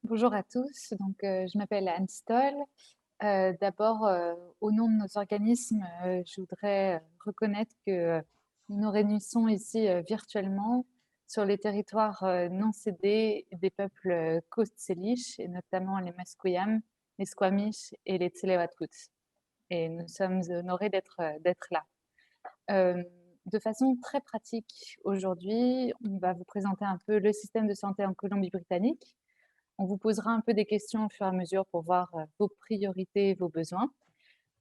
Bonjour à tous, je m'appelle Anne Stoll. D'abord, au nom de nos organismes, je voudrais reconnaître que nous nous réunissons ici virtuellement sur les territoires non cédés des peuples Coast Salish, et notamment les Musqueam, les Squamish et les Tsleil-Waututh. Et nous sommes honorés d'être là. De façon très pratique, aujourd'hui, on va vous présenter un peu le système de santé en Colombie-Britannique. On vous posera un peu des questions au fur et à mesure pour voir vos priorités et vos besoins.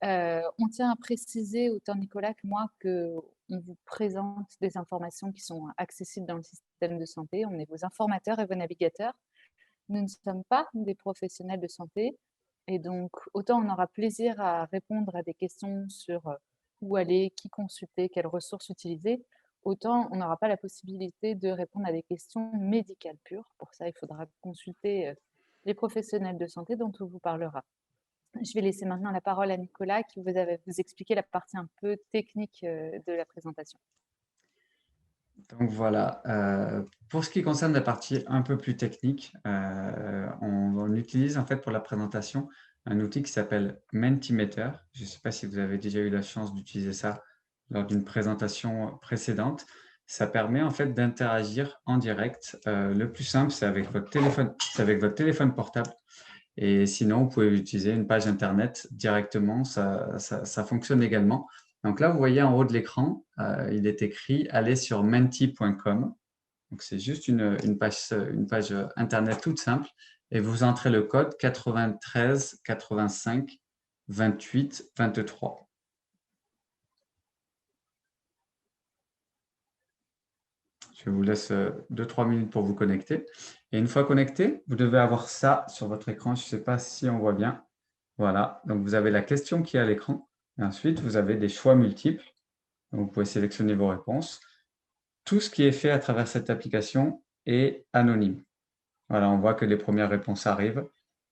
On tient à préciser, autant Nicolas que moi, qu'on vous présente des informations qui sont accessibles dans le système de santé. On est vos informateurs et vos navigateurs. Nous ne sommes pas des professionnels de santé. Et donc, autant on aura plaisir à répondre à des questions sur où aller, qui consulter, quelles ressources utiliser, autant on n'aura pas la possibilité de répondre à des questions médicales pures. Pour ça, il faudra consulter les professionnels de santé dont on vous parlera. Je vais laisser maintenant la parole à Nicolas qui vous expliquer la partie un peu technique de la présentation. Donc voilà, pour ce qui concerne la partie un peu plus technique, on utilise en fait pour la présentation un outil qui s'appelle Mentimeter. Je ne sais pas si vous avez déjà eu la chance d'utiliser ça lors d'une présentation précédente. Ça permet en fait d'interagir en direct. Le plus simple, c'est avec votre téléphone portable. Et sinon, vous pouvez utiliser une page internet directement, ça fonctionne également. Donc là, vous voyez en haut de l'écran, il est écrit « Allez sur menti.com ». Donc c'est juste une page internet toute simple et vous entrez le code 93 85 28 23. Je vous laisse 2-3 minutes pour vous connecter. Et une fois connecté, vous devez avoir ça sur votre écran. Je ne sais pas si on voit bien. Voilà, donc vous avez la question qui est à l'écran. Et ensuite, vous avez des choix multiples. Donc, vous pouvez sélectionner vos réponses. Tout ce qui est fait à travers cette application est anonyme. Voilà, on voit que les premières réponses arrivent.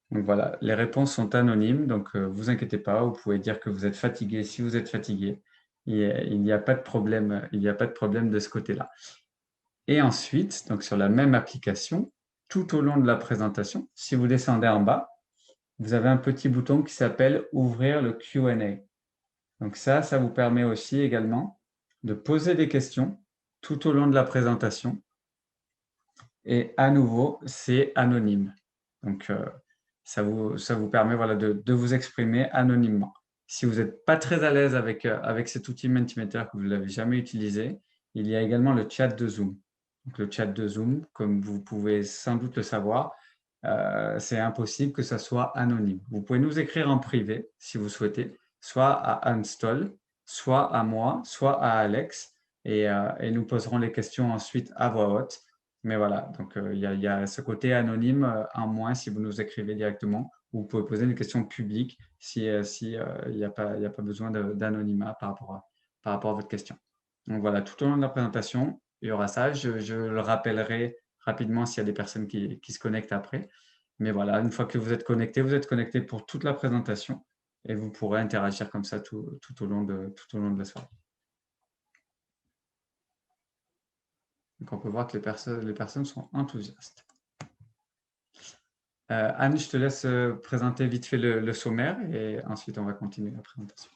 Donc voilà, les réponses sont anonymes, donc vous inquiétez pas, vous pouvez dire que vous êtes fatigué si vous êtes fatigué. Il n'y a pas de problème, il n'y a pas de problème de ce côté-là. Et ensuite, donc sur la même application, tout au long de la présentation, si vous descendez en bas, vous avez un petit bouton qui s'appelle « Ouvrir le Q&A ». Donc ça vous permet aussi également de poser des questions tout au long de la présentation. Et à nouveau, c'est anonyme. Donc, ça vous permet voilà, de vous exprimer anonymement. Si vous n'êtes pas très à l'aise avec cet outil Mentimeter, que vous ne l'avez jamais utilisé, il y a également le chat de Zoom. Donc, le chat de Zoom, comme vous pouvez sans doute le savoir, c'est impossible que ça soit anonyme. Vous pouvez nous écrire en privé, si vous souhaitez, soit à Unstall, soit à moi, soit à Alex, et nous poserons les questions ensuite à voix haute. Mais voilà, donc il y a ce côté anonyme en moins si vous nous écrivez directement. Vous pouvez poser des questions publiques si il n'y a pas besoin d'anonymat par rapport à votre question. Donc voilà, tout au long de la présentation, il y aura ça. Je le rappellerai rapidement s'il y a des personnes qui se connectent après. Mais voilà, une fois que vous êtes connecté pour toute la présentation et vous pourrez interagir comme ça tout au long de la soirée. Donc on peut voir que les personnes sont enthousiastes. Anne, je te laisse présenter vite fait le sommaire et ensuite on va continuer la présentation.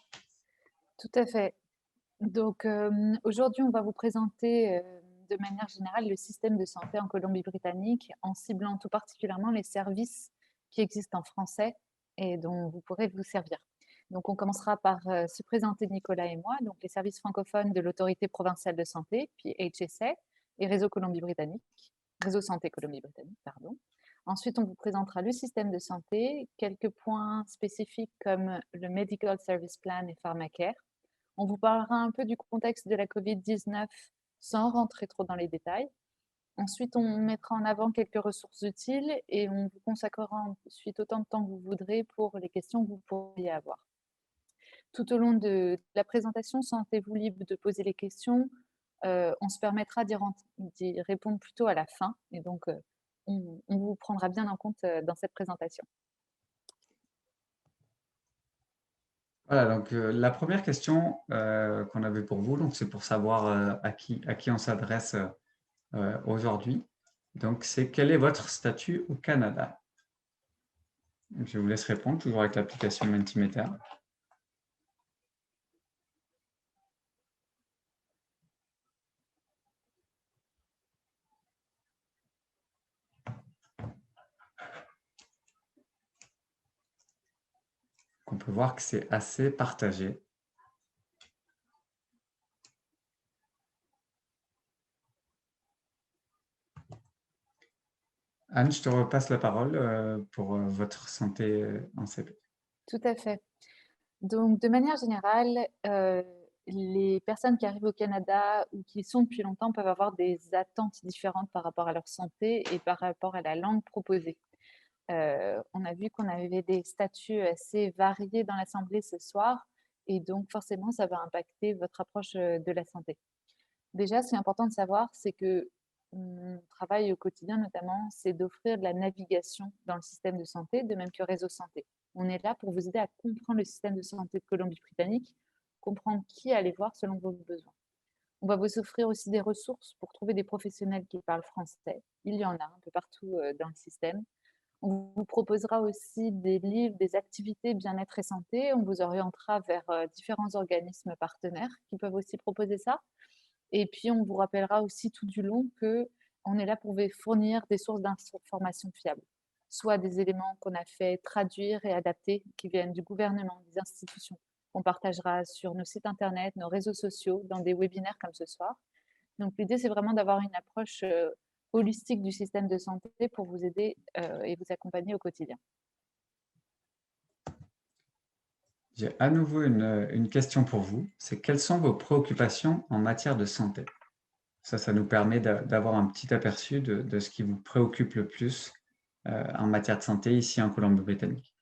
Tout à fait. Donc, aujourd'hui, on va vous présenter de manière générale le système de santé en Colombie-Britannique en ciblant tout particulièrement les services qui existent en français et dont vous pourrez vous servir. Donc, on commencera par se présenter Nicolas et moi, donc les services francophones de l'Autorité provinciale de santé, puis HSA, et Réseau Colombie-Britannique, Réseau Santé Colombie-Britannique, pardon. Ensuite, on vous présentera le système de santé, quelques points spécifiques comme le Medical Service Plan et Pharmacare. On vous parlera un peu du contexte de la COVID-19 sans rentrer trop dans les détails. Ensuite, on mettra en avant quelques ressources utiles et on vous consacrera ensuite autant de temps que vous voudrez pour les questions que vous pourriez avoir. Tout au long de la présentation, sentez-vous libre de poser les questions. On se permettra d'y répondre plutôt à la fin et donc on vous prendra bien en compte dans cette présentation. Voilà, donc la première question qu'on avait pour vous, c'est pour savoir à qui on s'adresse aujourd'hui. Donc, c'est quel est votre statut au Canada? Je vous laisse répondre, toujours avec l'application Mentimeter. On peut voir que c'est assez partagé. Anne, je te repasse la parole pour votre santé en CP. Tout à fait. Donc, de manière générale, les personnes qui arrivent au Canada ou qui y sont depuis longtemps peuvent avoir des attentes différentes par rapport à leur santé et par rapport à la langue proposée. On a vu qu'on avait des statuts assez variés dans l'Assemblée ce soir et donc forcément, ça va impacter votre approche de la santé. Déjà, ce qui est important de savoir, c'est que mon travail au quotidien, notamment, c'est d'offrir de la navigation dans le système de santé, de même que Réseau Santé. On est là pour vous aider à comprendre le système de santé de Colombie-Britannique, comprendre qui aller voir selon vos besoins. On va vous offrir aussi des ressources pour trouver des professionnels qui parlent français. Il y en a un peu partout dans le système. On vous proposera aussi des livres, des activités bien-être et santé. On vous orientera vers différents organismes partenaires qui peuvent aussi proposer ça. Et puis, on vous rappellera aussi tout du long qu'on est là pour vous fournir des sources d'informations fiables, soit des éléments qu'on a fait traduire et adapter, qui viennent du gouvernement, des institutions. On partagera sur nos sites internet, nos réseaux sociaux, dans des webinaires comme ce soir. Donc, l'idée, c'est vraiment d'avoir une approche holistique du système de santé pour vous aider et vous accompagner au quotidien. J'ai à nouveau une question pour vous. C'est quelles sont vos préoccupations en matière de santé? Ça nous permet d'avoir un petit aperçu de ce qui vous préoccupe le plus en matière de santé ici en Colombie-Britannique.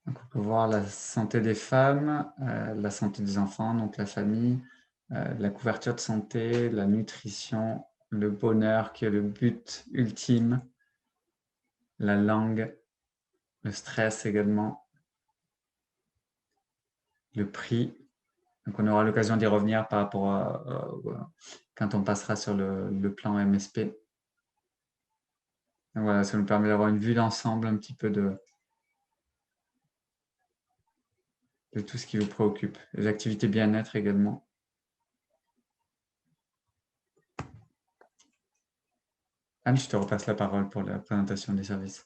Donc, on peut voir la santé des femmes, la santé des enfants, donc la famille, la couverture de santé, la nutrition, le bonheur qui est le but ultime, la langue, le stress également, le prix. Donc, on aura l'occasion d'y revenir par rapport à quand on passera sur le plan MSP. Donc, voilà, ça nous permet d'avoir une vue d'ensemble un petit peu de tout ce qui vous préoccupe. Les activités bien-être également. Anne, je te repasse la parole pour la présentation des services.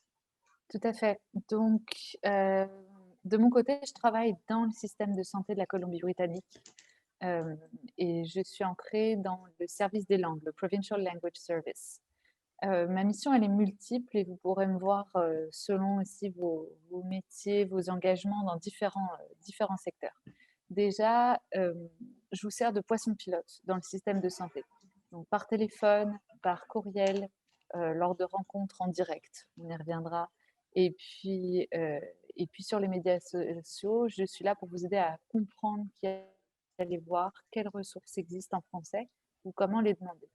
Tout à fait. Donc, de mon côté, je travaille dans le système de santé de la Colombie-Britannique et je suis ancrée dans le service des langues, le Provincial Language Service. Ma mission, elle est multiple et vous pourrez me voir selon aussi vos métiers, vos engagements dans différents secteurs. Déjà, je vous sers de poisson pilote dans le système de santé. Donc, par téléphone, par courriel, lors de rencontres en direct, on y reviendra. Et puis sur les médias sociaux, je suis là pour vous aider à comprendre qui allez voir, quelles ressources existent en français ou comment les demander.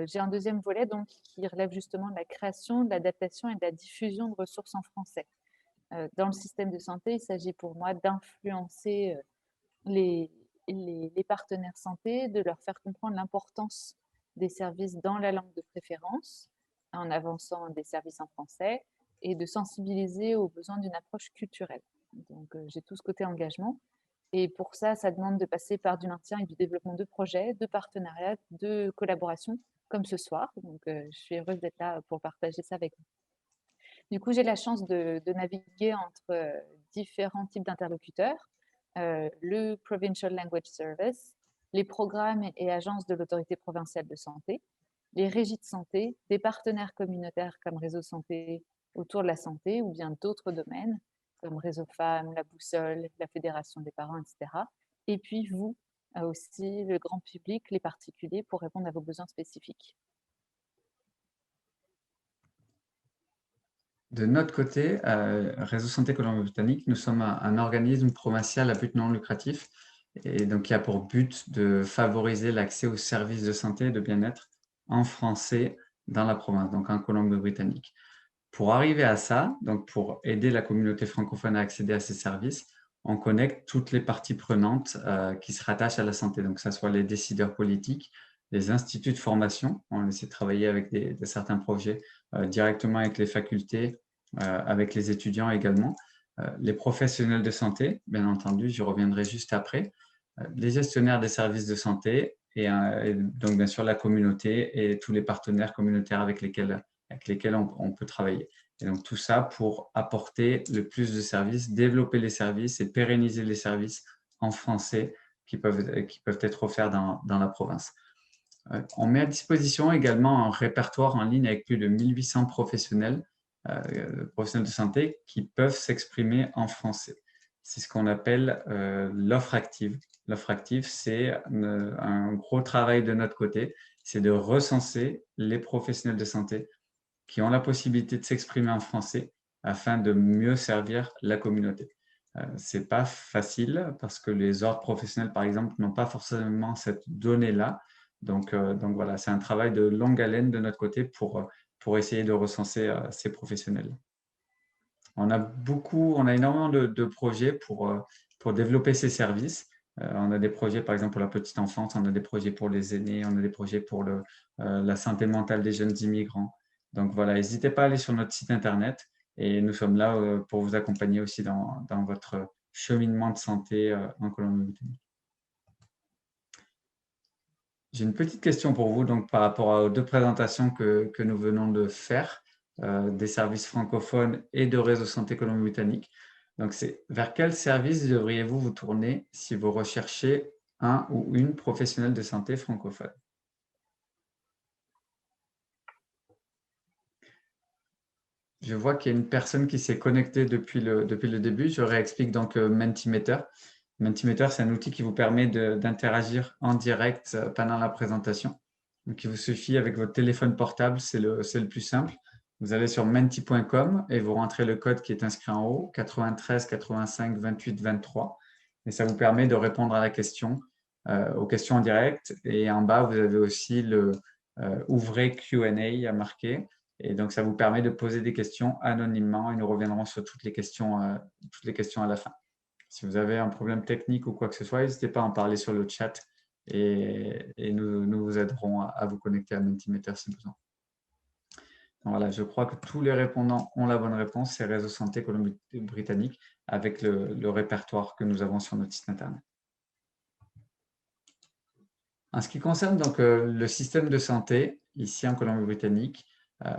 J'ai un deuxième volet donc, qui relève justement de la création, de l'adaptation et de la diffusion de ressources en français. Dans le système de santé, il s'agit pour moi d'influencer les, les partenaires santé, de leur faire comprendre l'importance des services dans la langue de préférence, en avançant des services en français, et de sensibiliser aux besoins d'une approche culturelle. Donc, j'ai tout ce côté engagement. Et pour ça, ça demande de passer par du maintien et du développement de projets, de partenariats, de collaborations, comme ce soir. Donc, je suis heureuse d'être là pour partager ça avec vous. Du coup, j'ai la chance de naviguer entre différents types d'interlocuteurs, le Provincial Language Service, les programmes et agences de l'autorité provinciale de santé, les régies de santé, des partenaires communautaires comme Réseau Santé autour de la santé ou bien d'autres domaines comme Réseau Femmes, la Boussole, la Fédération des parents, etc. Et puis vous aussi, le grand public, les particuliers, pour répondre à vos besoins spécifiques. De notre côté, Réseau Santé Colombie-Britannique, nous sommes un organisme provincial à but non lucratif et donc qui a pour but de favoriser l'accès aux services de santé et de bien-être en français dans la province, donc en Colombie-Britannique. Pour arriver à ça, donc pour aider la communauté francophone à accéder à ces services, on connecte toutes les parties prenantes qui se rattachent à la santé, donc que ce soit les décideurs politiques, les instituts de formation. On essaie de travailler avec certains projets directement avec les facultés, avec les étudiants également, les professionnels de santé, bien entendu, j'y reviendrai juste après, les gestionnaires des services de santé et donc bien sûr la communauté et tous les partenaires communautaires avec lesquels on peut travailler. Et donc tout ça pour apporter le plus de services, développer les services et pérenniser les services en français qui peuvent être offerts dans la province. On met à disposition également un répertoire en ligne avec plus de 1800 professionnels de santé qui peuvent s'exprimer en français. C'est ce qu'on appelle l'offre active. L'offre active, c'est un gros travail de notre côté, c'est de recenser les professionnels de santé qui ont la possibilité de s'exprimer en français afin de mieux servir la communauté. Ce n'est pas facile parce que les ordres professionnels, par exemple, n'ont pas forcément cette donnée-là. Donc voilà, c'est un travail de longue haleine de notre côté pour essayer de recenser ces professionnels. On a énormément de projets pour développer ces services. On a des projets, par exemple, pour la petite enfance, on a des projets pour les aînés, on a des projets pour la santé mentale des jeunes immigrants. Donc voilà, n'hésitez pas à aller sur notre site internet et nous sommes là pour vous accompagner aussi dans votre cheminement de santé en Colombie-Britannique. J'ai une petite question pour vous donc, par rapport aux deux présentations que nous venons de faire, des services francophones et de Réseau Santé Colombie-Britannique. Donc, c'est vers quel service devriez-vous vous tourner si vous recherchez un ou une professionnelle de santé francophone? Je vois qu'il y a une personne qui s'est connectée depuis le début. Je réexplique donc Mentimeter. Mentimeter, c'est un outil qui vous permet d'interagir en direct pendant la présentation. Donc, il vous suffit avec votre téléphone portable, c'est le plus simple. Vous allez sur menti.com et vous rentrez le code qui est inscrit en haut, 93 85 28 23. Et ça vous permet de répondre à la question, aux questions en direct. Et en bas, vous avez aussi le Ouvrez Q&A à marquer. Et donc, ça vous permet de poser des questions anonymement et nous reviendrons sur toutes les questions à la fin. Si vous avez un problème technique ou quoi que ce soit, n'hésitez pas à en parler sur le chat et nous vous aiderons à vous connecter à Mentimeter si besoin. Donc voilà, je crois que tous les répondants ont la bonne réponse. C'est Réseau Santé Colombie-Britannique avec le répertoire que nous avons sur notre site internet. En ce qui concerne donc le système de santé ici en Colombie-Britannique,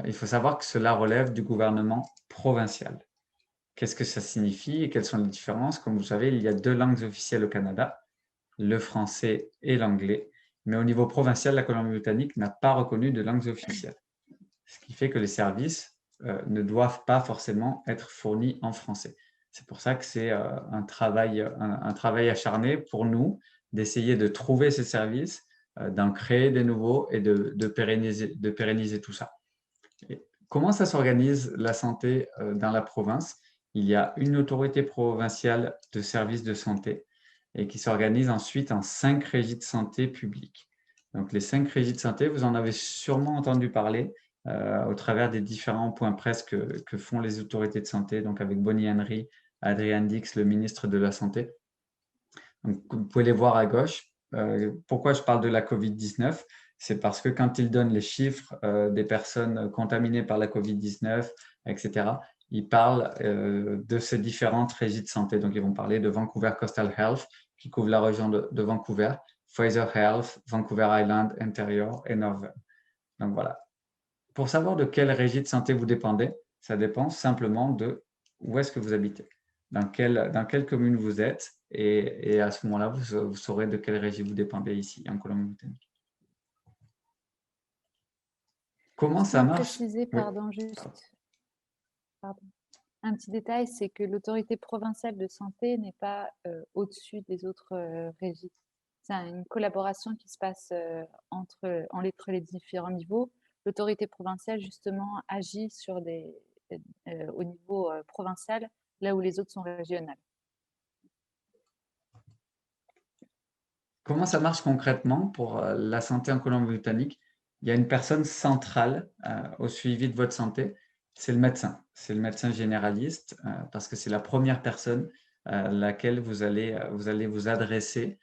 il faut savoir que cela relève du gouvernement provincial. Qu'est-ce que ça signifie et quelles sont les différences? Comme vous savez, il y a deux langues officielles au Canada, le français et l'anglais. Mais au niveau provincial, la Colombie-Britannique n'a pas reconnu de langues officielles. Ce qui fait que les services ne doivent pas forcément être fournis en français. C'est pour ça que c'est un travail acharné pour nous d'essayer de trouver ces services, d'en créer des nouveaux et de pérenniser tout ça. Et comment ça s'organise la santé dans la province? Il y a une autorité provinciale de services de santé et qui s'organise ensuite en 5 régies de santé publiques. Donc les 5 régies de santé, vous en avez sûrement entendu parler au travers des différents points presse que font les autorités de santé, donc avec Bonnie Henry, Adrian Dix, le ministre de la Santé. Donc, vous pouvez les voir à gauche. Pourquoi je parle de la COVID-19? C'est parce que quand ils donnent les chiffres des personnes contaminées par la COVID-19, etc., ils parlent de ces différentes régies de santé. Donc, ils vont parler de Vancouver Coastal Health, qui couvre la région de Vancouver, Fraser Health, Vancouver Island, Interior et Northern. Donc, voilà. Pour savoir de quelle régie de santé vous dépendez, ça dépend simplement de où est-ce que vous habitez, dans quelle commune vous êtes, et à ce moment-là, vous saurez de quelle régie vous dépendez ici en Colombie-Britannique. Comment Je ça tiens à marche? préciser, Oui. pardon, un petit détail, c'est que l'autorité provinciale de santé n'est pas au-dessus des autres régies. C'est une collaboration qui se passe entre les différents niveaux. L'autorité provinciale, justement, agit sur au niveau provincial, là où les autres sont régionales. Comment ça marche concrètement pour la santé en Colombie-Britannique? Il y a une personne centrale au suivi de votre santé, c'est le médecin. C'est le médecin généraliste parce que c'est la première personne à laquelle vous allez vous adresser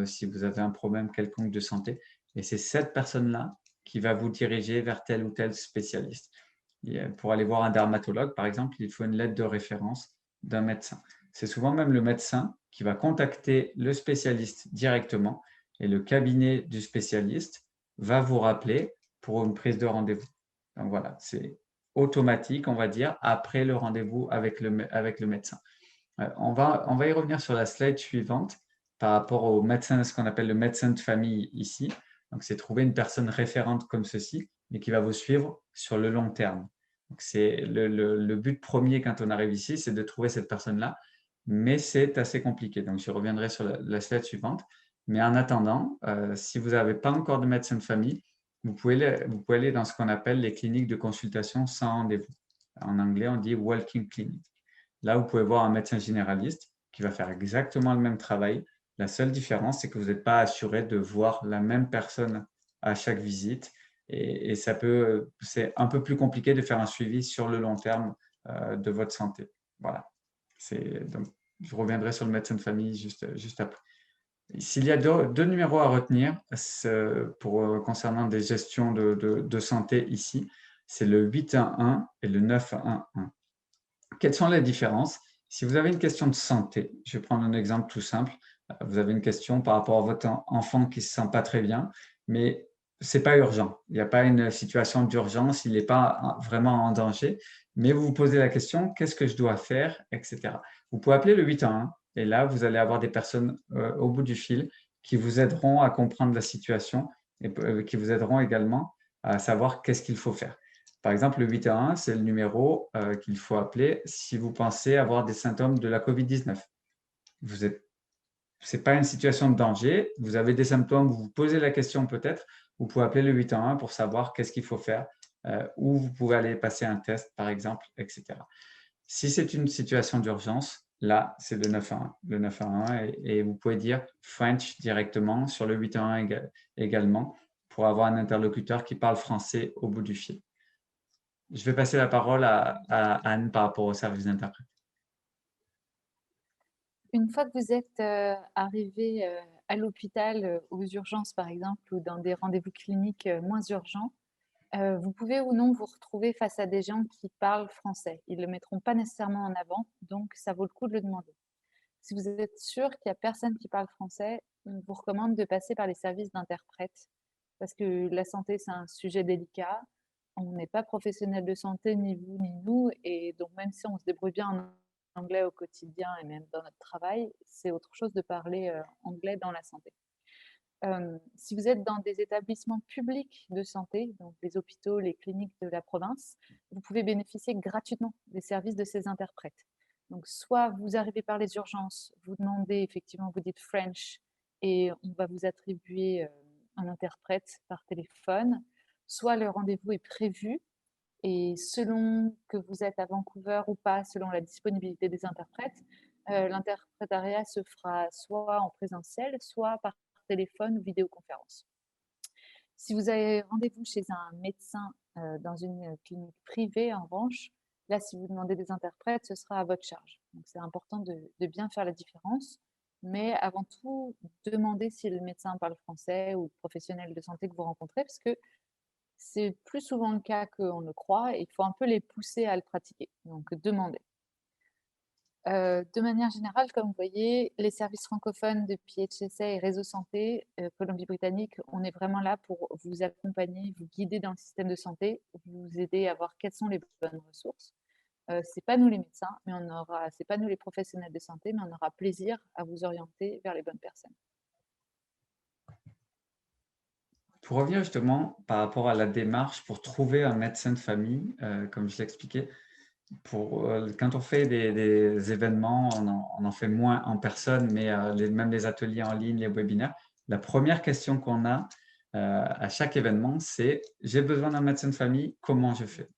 si vous avez un problème quelconque de santé. Et c'est cette personne-là qui va vous diriger vers tel ou tel spécialiste. Et, pour aller voir un dermatologue, par exemple, il faut une lettre de référence d'un médecin. C'est souvent même le médecin qui va contacter le spécialiste directement et le cabinet du spécialiste va vous rappeler pour une prise de rendez-vous. Donc voilà, c'est automatique, on va dire, après le rendez-vous avec le médecin. On va y revenir sur la slide suivante par rapport au médecin, ce qu'on appelle le médecin de famille ici. Donc, c'est trouver une personne référente comme ceci, mais qui va vous suivre sur le long terme. C'est le but premier quand on arrive ici, c'est de trouver cette personne-là, mais c'est assez compliqué. Donc, je reviendrai sur la slide suivante. Mais en attendant, si vous n'avez pas encore de médecin de famille, vous pouvez aller dans ce qu'on appelle les cliniques de consultation sans rendez-vous. En anglais, on dit walking clinic. Là, vous pouvez voir un médecin généraliste qui va faire exactement le même travail. La seule différence, c'est que vous n'êtes pas assuré de voir la même personne à chaque visite. Et c'est un peu plus compliqué de faire un suivi sur le long terme de votre santé. Voilà. Donc, je reviendrai sur le médecin de famille juste après. S'il y a deux numéros à retenir concernant des gestions de santé ici, c'est le 811 et le 911. Quelles sont les différences? Si vous avez une question de santé, je vais prendre un exemple tout simple. Vous avez une question par rapport à votre enfant qui ne se sent pas très bien, mais ce n'est pas urgent. Il n'y a pas une situation d'urgence, il n'est pas vraiment en danger, mais vous vous posez la question, qu'est-ce que je dois faire, etc. Vous pouvez appeler le 811 et là, vous allez avoir des personnes au bout du fil qui vous aideront à comprendre la situation et qui vous aideront également à savoir qu'est-ce qu'il faut faire. Par exemple, le 811, c'est le numéro qu'il faut appeler si vous pensez avoir des symptômes de la COVID-19. Ce n'est pas une situation de danger, vous avez des symptômes, vous vous posez la question peut-être, vous pouvez appeler le 811 pour savoir qu'est-ce qu'il faut faire, où vous pouvez aller passer un test, par exemple, etc. Si c'est une situation d'urgence, là, c'est le 911. Le 911 et vous pouvez dire French directement sur le 811 également pour avoir un interlocuteur qui parle français au bout du fil. Je vais passer la parole à Anne par rapport au service d'interprète. Une fois que vous êtes arrivé à l'hôpital, aux urgences par exemple, ou dans des rendez-vous cliniques moins urgents, vous pouvez ou non vous retrouver face à des gens qui parlent français. Ils ne le mettront pas nécessairement en avant, donc ça vaut le coup de le demander. Si vous êtes sûr qu'il n'y a personne qui parle français, on vous recommande de passer par les services d'interprète parce que la santé, c'est un sujet délicat. On n'est pas professionnel de santé, ni vous, ni nous. Et donc, même si on se débrouille bien en anglais au quotidien et même dans notre travail, c'est autre chose de parler anglais dans la santé. Si vous êtes dans des établissements publics de santé, donc les hôpitaux, les cliniques de la province, vous pouvez bénéficier gratuitement des services de ces interprètes. Donc, soit vous arrivez par les urgences, vous demandez effectivement, vous dites French et on va vous attribuer un interprète par téléphone, soit le rendez-vous est prévu et selon que vous êtes à Vancouver ou pas, selon la disponibilité des interprètes, l'interprétariat se fera soit en présentiel, soit par téléphone ou vidéoconférence. Si vous avez rendez-vous chez un médecin dans une clinique privée, en revanche, là, si vous demandez des interprètes, ce sera à votre charge. Donc, c'est important de bien faire la différence. Mais avant tout, demandez si le médecin parle français ou le professionnel de santé que vous rencontrez, parce que c'est plus souvent le cas qu'on le croit et il faut un peu les pousser à le pratiquer. Donc, demandez. De manière générale, comme vous voyez, les services francophones de PHSA et Réseau Santé Colombie-Britannique, on est vraiment là pour vous accompagner, vous guider dans le système de santé, vous aider à voir quelles sont les bonnes ressources. C'est pas nous les médecins, mais c'est pas nous les professionnels de santé, mais on aura plaisir à vous orienter vers les bonnes personnes. Pour revenir justement par rapport à la démarche pour trouver un médecin de famille, comme je l'expliquais, quand on fait des événements, on en fait moins en personne, mais même les ateliers en ligne, les webinaires, la première question qu'on a à chaque événement, c'est « J'ai besoin d'un médecin de famille, comment je fais ?»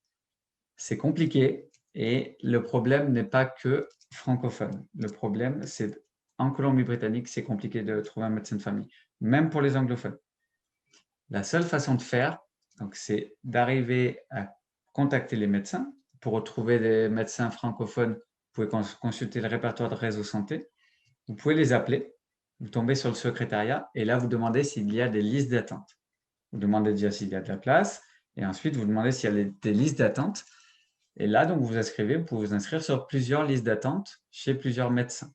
c'est compliqué et le problème n'est pas que francophone. Le problème, c'est en Colombie-Britannique, c'est compliqué de trouver un médecin de famille, même pour les anglophones. La seule façon de faire, donc, c'est d'arriver à contacter les médecins. Pour retrouver des médecins francophones, vous pouvez consulter le répertoire de réseau santé. Vous pouvez les appeler, vous tombez sur le secrétariat et là, vous demandez s'il y a des listes d'attente. Vous demandez déjà s'il y a de la place et ensuite, vous demandez s'il y a des listes d'attente. Et là, donc, vous vous inscrivez, vous pouvez vous inscrire sur plusieurs listes d'attente chez plusieurs médecins.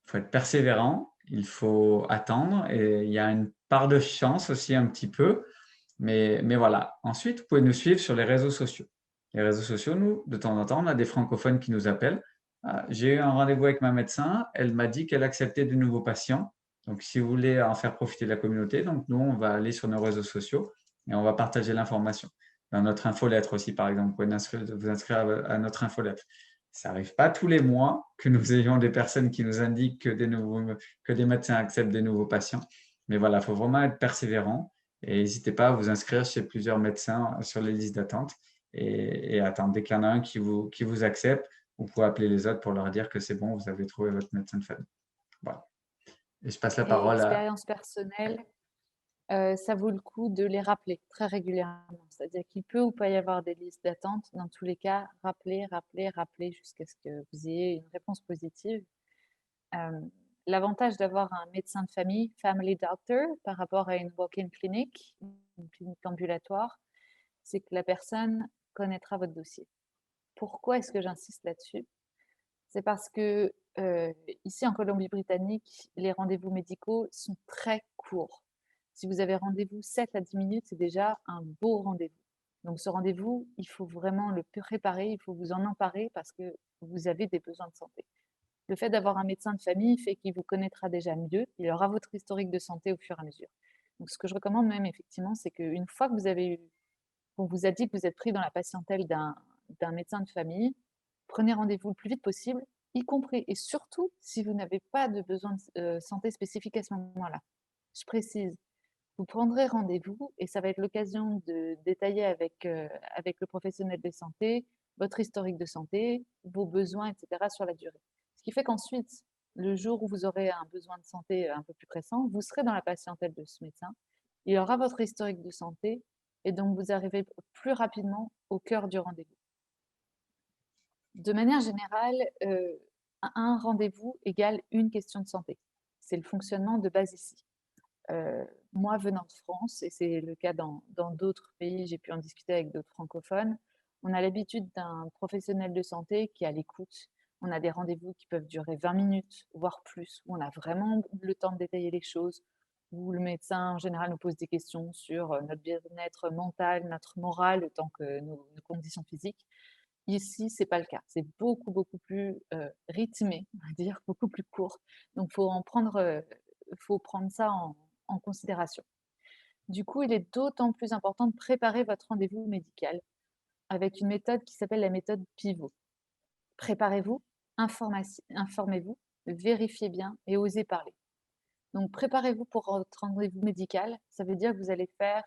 Il faut être persévérant, il faut attendre et il y a une part de chance aussi un petit peu. Mais voilà. Ensuite, vous pouvez nous suivre sur les réseaux sociaux. Les réseaux sociaux, nous, de temps en temps, on a des francophones qui nous appellent. Ah, j'ai eu un rendez-vous avec ma médecin. Elle m'a dit qu'elle acceptait de nouveaux patients. Donc, si vous voulez en faire profiter de la communauté, donc nous, on va aller sur nos réseaux sociaux et on va partager l'information. Dans notre infolettre aussi, par exemple, vous pouvez vous inscrire à notre infolettre. Ça n'arrive pas tous les mois que nous ayons des personnes qui nous indiquent que des médecins acceptent des nouveaux patients. Mais voilà, il faut vraiment être persévérant. Et n'hésitez pas à vous inscrire chez plusieurs médecins sur les listes d'attente et attendre. Dès qu'il y en a un qui vous accepte, vous pouvez appeler les autres pour leur dire que c'est bon, vous avez trouvé votre médecin de famille. Voilà. Et je passe la Et parole à… expérience personnelle, ça vaut le coup de les rappeler très régulièrement. C'est-à-dire qu'il peut ou pas y avoir des listes d'attente. Dans tous les cas, rappeler jusqu'à ce que vous ayez une réponse positive. L'avantage d'avoir un médecin de famille, family doctor, par rapport à une walk-in clinic, une clinique ambulatoire, c'est que la personne connaîtra votre dossier. Pourquoi est-ce que j'insiste là-dessus? C'est parce que ici en Colombie-Britannique, les rendez-vous médicaux sont très courts. Si vous avez rendez-vous 7 à 10 minutes, c'est déjà un beau rendez-vous. Donc ce rendez-vous, il faut vraiment le préparer, il faut vous en emparer parce que vous avez des besoins de santé. Le fait d'avoir un médecin de famille fait qu'il vous connaîtra déjà mieux, il aura votre historique de santé au fur et à mesure. Donc ce que je recommande même effectivement, c'est qu'une fois que vous avez eu, on vous a dit que vous êtes pris dans la patientèle d'un médecin de famille, prenez rendez-vous le plus vite possible, y compris et surtout si vous n'avez pas de besoin de santé spécifique à ce moment-là. Je précise, vous prendrez rendez-vous et ça va être l'occasion de détailler avec le professionnel de santé votre historique de santé, vos besoins, etc. sur la durée. Ce qui fait qu'ensuite, le jour où vous aurez un besoin de santé un peu plus pressant, vous serez dans la patientèle de ce médecin, il aura votre historique de santé et donc vous arrivez plus rapidement au cœur du rendez-vous. De manière générale, un rendez-vous égale une question de santé. C'est le fonctionnement de base ici. Moi, venant de France, et c'est le cas dans d'autres pays, j'ai pu en discuter avec d'autres francophones, on a l'habitude d'un professionnel de santé qui est à l'écoute. On a des rendez-vous qui peuvent durer 20 minutes, voire plus, où on a vraiment le temps de détailler les choses, où le médecin, en général, nous pose des questions sur notre bien-être mental, notre morale, autant que nos conditions physiques. Ici, ce n'est pas le cas. C'est beaucoup, beaucoup plus rythmé, on va dire, beaucoup plus court. Donc, il faut prendre ça en considération. Du coup, il est d'autant plus important de préparer votre rendez-vous médical avec une méthode qui s'appelle la méthode pivot. Préparez-vous, informez-vous, vérifiez bien et osez parler. Donc, préparez-vous pour votre rendez-vous médical. Ça veut dire que vous allez faire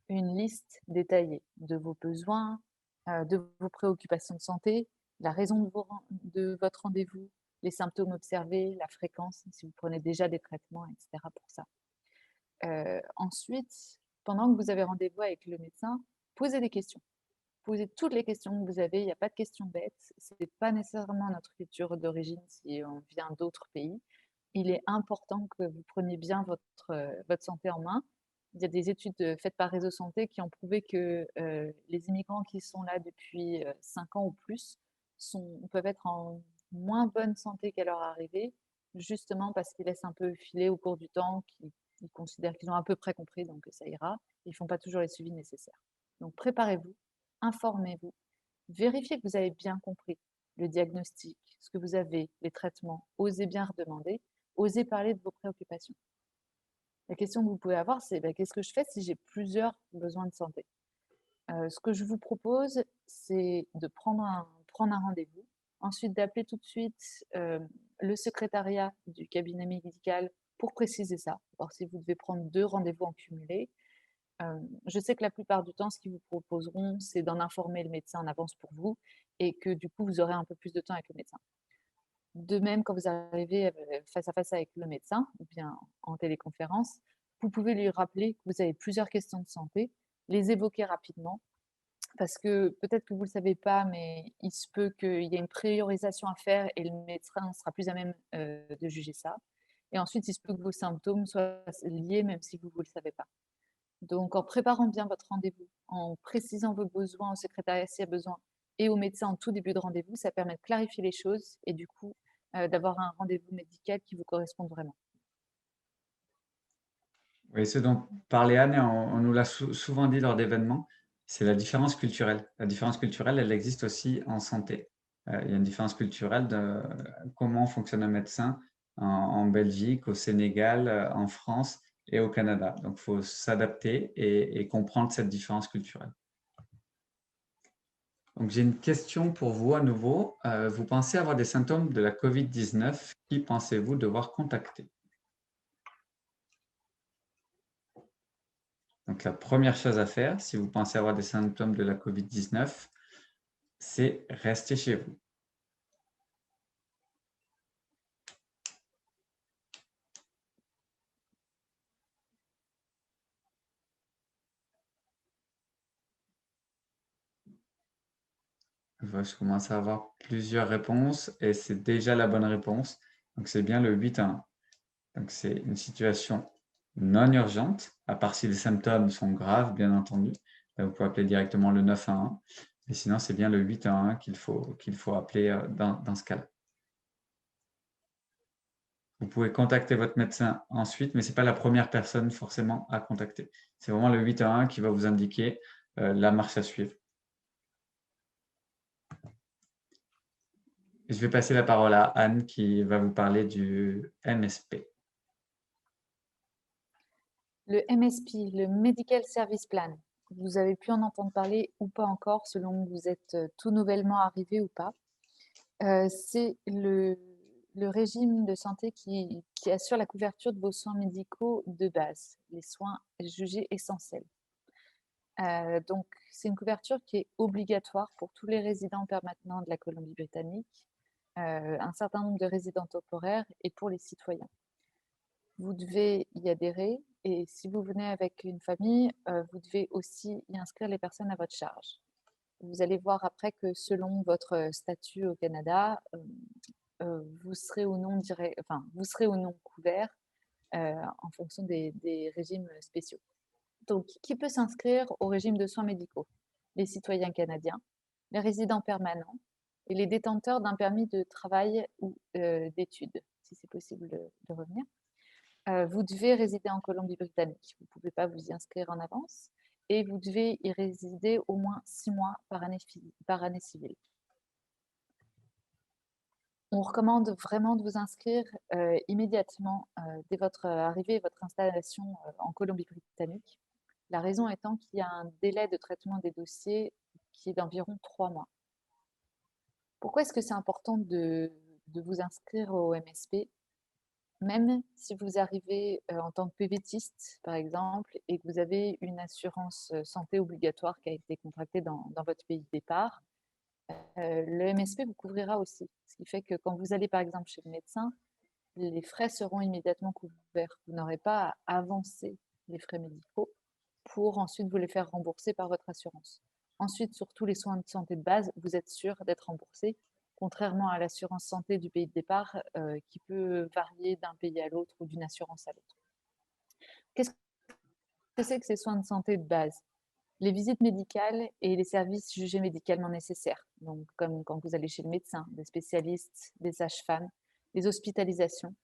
une liste détaillée de vos besoins, de vos préoccupations de santé, la raison de votre rendez-vous, les symptômes observés, la fréquence, si vous prenez déjà des traitements, etc. pour ça. Ensuite, pendant que vous avez rendez-vous avec le médecin, posez des questions. Posez toutes les questions que vous avez. Il n'y a pas de questions bêtes. Ce n'est pas nécessairement notre culture d'origine si on vient d'autres pays. Il est important que vous preniez bien votre santé en main. Il y a des études faites par Réseau Santé qui ont prouvé que les immigrants qui sont là depuis 5 ans ou plus peuvent être en moins bonne santé qu'à leur arrivée, justement parce qu'ils laissent un peu filer au cours du temps, qu'ils considèrent qu'ils ont à peu près compris, donc ça ira. Ils ne font pas toujours les suivis nécessaires. Donc préparez-vous, informez-vous, vérifiez que vous avez bien compris le diagnostic, ce que vous avez, les traitements, osez bien redemander, osez parler de vos préoccupations. La question que vous pouvez avoir, c'est qu'est-ce que je fais si j'ai plusieurs besoins de santé? Ce que je vous propose, c'est de prendre un rendez-vous, ensuite d'appeler tout de suite le secrétariat du cabinet médical pour préciser ça, voir si vous devez prendre 2 rendez-vous en cumulé. Je sais que la plupart du temps, ce qu'ils vous proposeront, c'est d'en informer le médecin en avance pour vous et que du coup, vous aurez un peu plus de temps avec le médecin. De même, quand vous arrivez face à face avec le médecin ou bien en téléconférence, vous pouvez lui rappeler que vous avez plusieurs questions de santé, les évoquer rapidement parce que peut-être que vous ne le savez pas, mais il se peut qu'il y ait une priorisation à faire et le médecin sera plus à même de juger ça. Et ensuite, il se peut que vos symptômes soient liés même si vous ne le savez pas. Donc, en préparant bien votre rendez-vous, en précisant vos besoins au secrétariat s'il y a besoin et au médecin en tout début de rendez-vous, ça permet de clarifier les choses et du coup, d'avoir un rendez-vous médical qui vous corresponde vraiment. Oui, ce dont parlait Anne, et on nous l'a souvent dit lors d'événements, c'est la différence culturelle. La différence culturelle, elle existe aussi en santé. Il y a une différence culturelle de comment fonctionne un médecin en Belgique, au Sénégal, en France et au Canada. Donc, il faut s'adapter et comprendre cette différence culturelle. Donc, j'ai une question pour vous à nouveau. Vous pensez avoir des symptômes de la COVID-19? Qui pensez-vous devoir contacter? Donc, la première chose à faire, si vous pensez avoir des symptômes de la COVID-19, c'est rester chez vous. Je commence à avoir plusieurs réponses et c'est déjà la bonne réponse. Donc, c'est bien le 8-1. Donc, c'est une situation non urgente, à part si les symptômes sont graves, bien entendu. Là, vous pouvez appeler directement le 911. Mais sinon, c'est bien le 811 qu'il faut appeler dans ce cas-là. Vous pouvez contacter votre médecin ensuite, mais ce n'est pas la première personne forcément à contacter. C'est vraiment le 811 qui va vous indiquer la marche à suivre. Je vais passer la parole à Anne qui va vous parler du MSP. Le MSP, le Medical Service Plan, vous avez pu en entendre parler ou pas encore, selon que vous êtes tout nouvellement arrivé ou pas. C'est le régime de santé qui assure la couverture de vos soins médicaux de base, les soins jugés essentiels. Donc, c'est une couverture qui est obligatoire pour tous les résidents permanents de la Colombie-Britannique, un certain nombre de résidents temporaires et pour les citoyens. Vous devez y adhérer et si vous venez avec une famille, vous devez aussi y inscrire les personnes à votre charge. Vous allez voir après que selon votre statut au Canada, vous serez ou non couvert en fonction des régimes spéciaux. Donc, qui peut s'inscrire au régime de soins médicaux? Les citoyens canadiens, les résidents permanents et les détenteurs d'un permis de travail ou d'études, si c'est possible de revenir. Vous devez résider en Colombie-Britannique. Vous ne pouvez pas vous y inscrire en avance et vous devez y résider au moins 6 mois par année civile. On recommande vraiment de vous inscrire immédiatement dès votre arrivée et votre installation en Colombie-Britannique. La raison étant qu'il y a un délai de traitement des dossiers qui est d'environ 3 mois. Pourquoi est-ce que c'est important de vous inscrire au MSP? Même si vous arrivez en tant que PVTiste, par exemple, et que vous avez une assurance santé obligatoire qui a été contractée dans votre pays de départ, le MSP vous couvrira aussi. Ce qui fait que quand vous allez, par exemple, chez le médecin, les frais seront immédiatement couverts. Vous n'aurez pas à avancer les frais médicaux pour ensuite vous les faire rembourser par votre assurance. Ensuite, sur tous les soins de santé de base, vous êtes sûr d'être remboursé, contrairement à l'assurance santé du pays de départ qui peut varier d'un pays à l'autre ou d'une assurance à l'autre. Qu'est-ce que c'est que ces soins de santé de base? Les visites médicales et les services jugés médicalement nécessaires, donc comme quand vous allez chez le médecin, des spécialistes, des sages-femmes, les hospitalisations,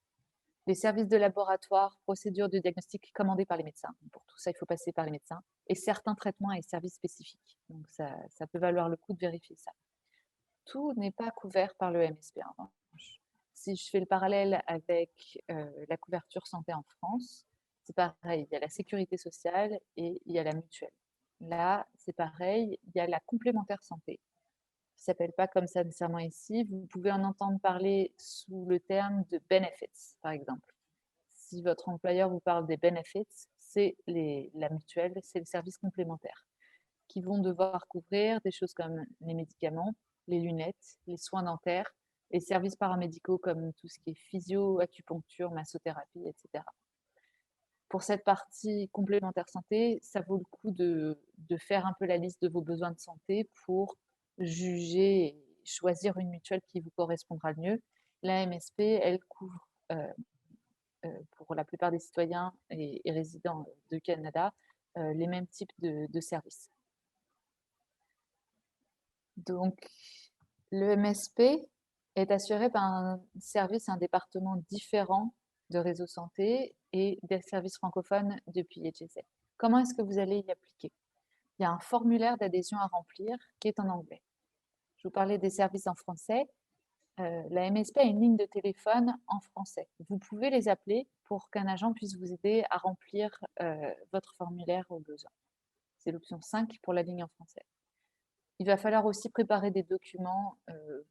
les services de laboratoire, procédures de diagnostic commandées par les médecins. Pour tout ça, il faut passer par les médecins. Et certains traitements et services spécifiques. Donc, ça peut valoir le coup de vérifier ça. Tout n'est pas couvert par le MSP en revanche. Si je fais le parallèle avec la couverture santé en France, c'est pareil, il y a la sécurité sociale et il y a la mutuelle. Là, c'est pareil, il y a la complémentaire santé qui ne s'appelle pas comme ça nécessairement ici. Vous pouvez en entendre parler sous le terme de benefits, par exemple. Si votre employeur vous parle des benefits, c'est la mutuelle, c'est les services complémentaires qui vont devoir couvrir des choses comme les médicaments, les lunettes, les soins dentaires, les services paramédicaux comme tout ce qui est physio, acupuncture, massothérapie, etc. Pour cette partie complémentaire santé, ça vaut le coup de faire un peu la liste de vos besoins de santé pour juger et choisir une mutuelle qui vous correspondra le mieux. La MSP, elle couvre pour la plupart des citoyens et résidents du Canada les mêmes types de services. Donc, le MSP est assuré par un service, un département différent de réseau santé et des services francophones depuis HSA. Comment est-ce que vous allez y appliquer? Il y a un formulaire d'adhésion à remplir qui est en anglais. Je vous parlais des services en français. La MSP a une ligne de téléphone en français. Vous pouvez les appeler pour qu'un agent puisse vous aider à remplir votre formulaire au besoin. C'est l'option 5 pour la ligne en français. Il va falloir aussi préparer des documents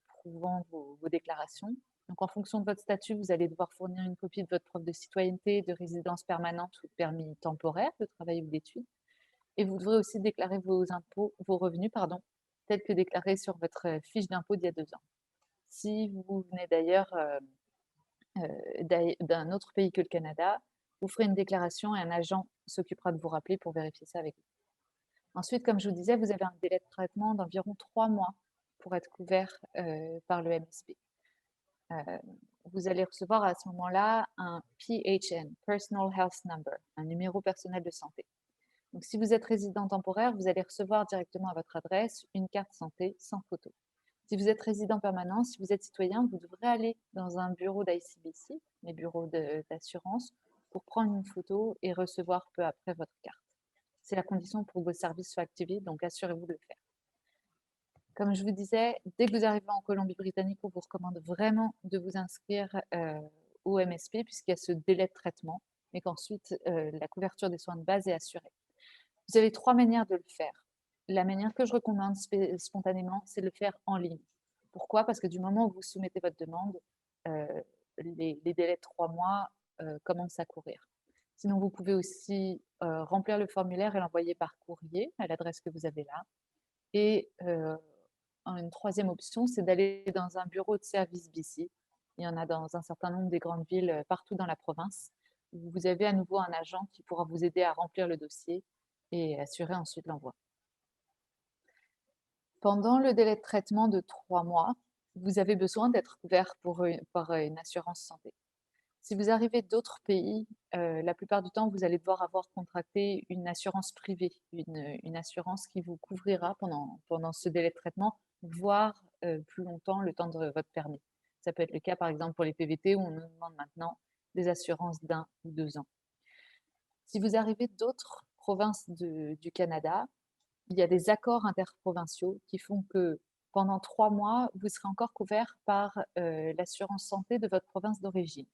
prouvant vos déclarations. Donc, en fonction de votre statut, vous allez devoir fournir une copie de votre preuve de citoyenneté, de résidence permanente ou de permis temporaire de travail ou d'études. Et vous devrez aussi déclarer vos impôts, vos revenus, tels que déclarés sur votre fiche d'impôt d'il y a 2 ans. Si vous venez d'ailleurs d'un autre pays que le Canada, vous ferez une déclaration et un agent s'occupera de vous rappeler pour vérifier ça avec vous. Ensuite, comme je vous disais, vous avez un délai de traitement d'environ 3 mois pour être couvert par le MSP. Vous allez recevoir à ce moment-là un PHN, Personal Health Number, un numéro personnel de santé. Donc, si vous êtes résident temporaire, vous allez recevoir directement à votre adresse une carte santé sans photo. Si vous êtes résident permanent, si vous êtes citoyen, vous devrez aller dans un bureau d'ICBC, les bureaux d'assurance, pour prendre une photo et recevoir peu après votre carte. C'est la condition pour que vos services soient activés, donc assurez-vous de le faire. Comme je vous disais, dès que vous arrivez en Colombie-Britannique, on vous recommande vraiment de vous inscrire au MSP puisqu'il y a ce délai de traitement, mais qu'ensuite la couverture des soins de base est assurée. Vous avez 3 manières de le faire. La manière que je recommande spontanément, c'est de le faire en ligne. Pourquoi? Parce que du moment où vous soumettez votre demande, les délais de 3 mois commencent à courir. Sinon, vous pouvez aussi remplir le formulaire et l'envoyer par courrier à l'adresse que vous avez là. Et une troisième option, c'est d'aller dans un bureau de service BC. Il y en a dans un certain nombre des grandes villes partout dans la province. Où vous avez à nouveau un agent qui pourra vous aider à remplir le dossier et assurer ensuite l'envoi. Pendant le délai de traitement de 3 mois, vous avez besoin d'être couvert par une assurance santé. Si vous arrivez d'autres pays, la plupart du temps, vous allez devoir avoir contracté une assurance privée, une assurance qui vous couvrira pendant ce délai de traitement, voire plus longtemps, le temps de votre permis. Ça peut être le cas, par exemple, pour les PVT, où on nous demande maintenant des assurances d'1 ou 2 ans. Si vous arrivez d'autres provinces du Canada, il y a des accords interprovinciaux qui font que pendant 3 mois, vous serez encore couvert par l'assurance santé de votre province d'origine.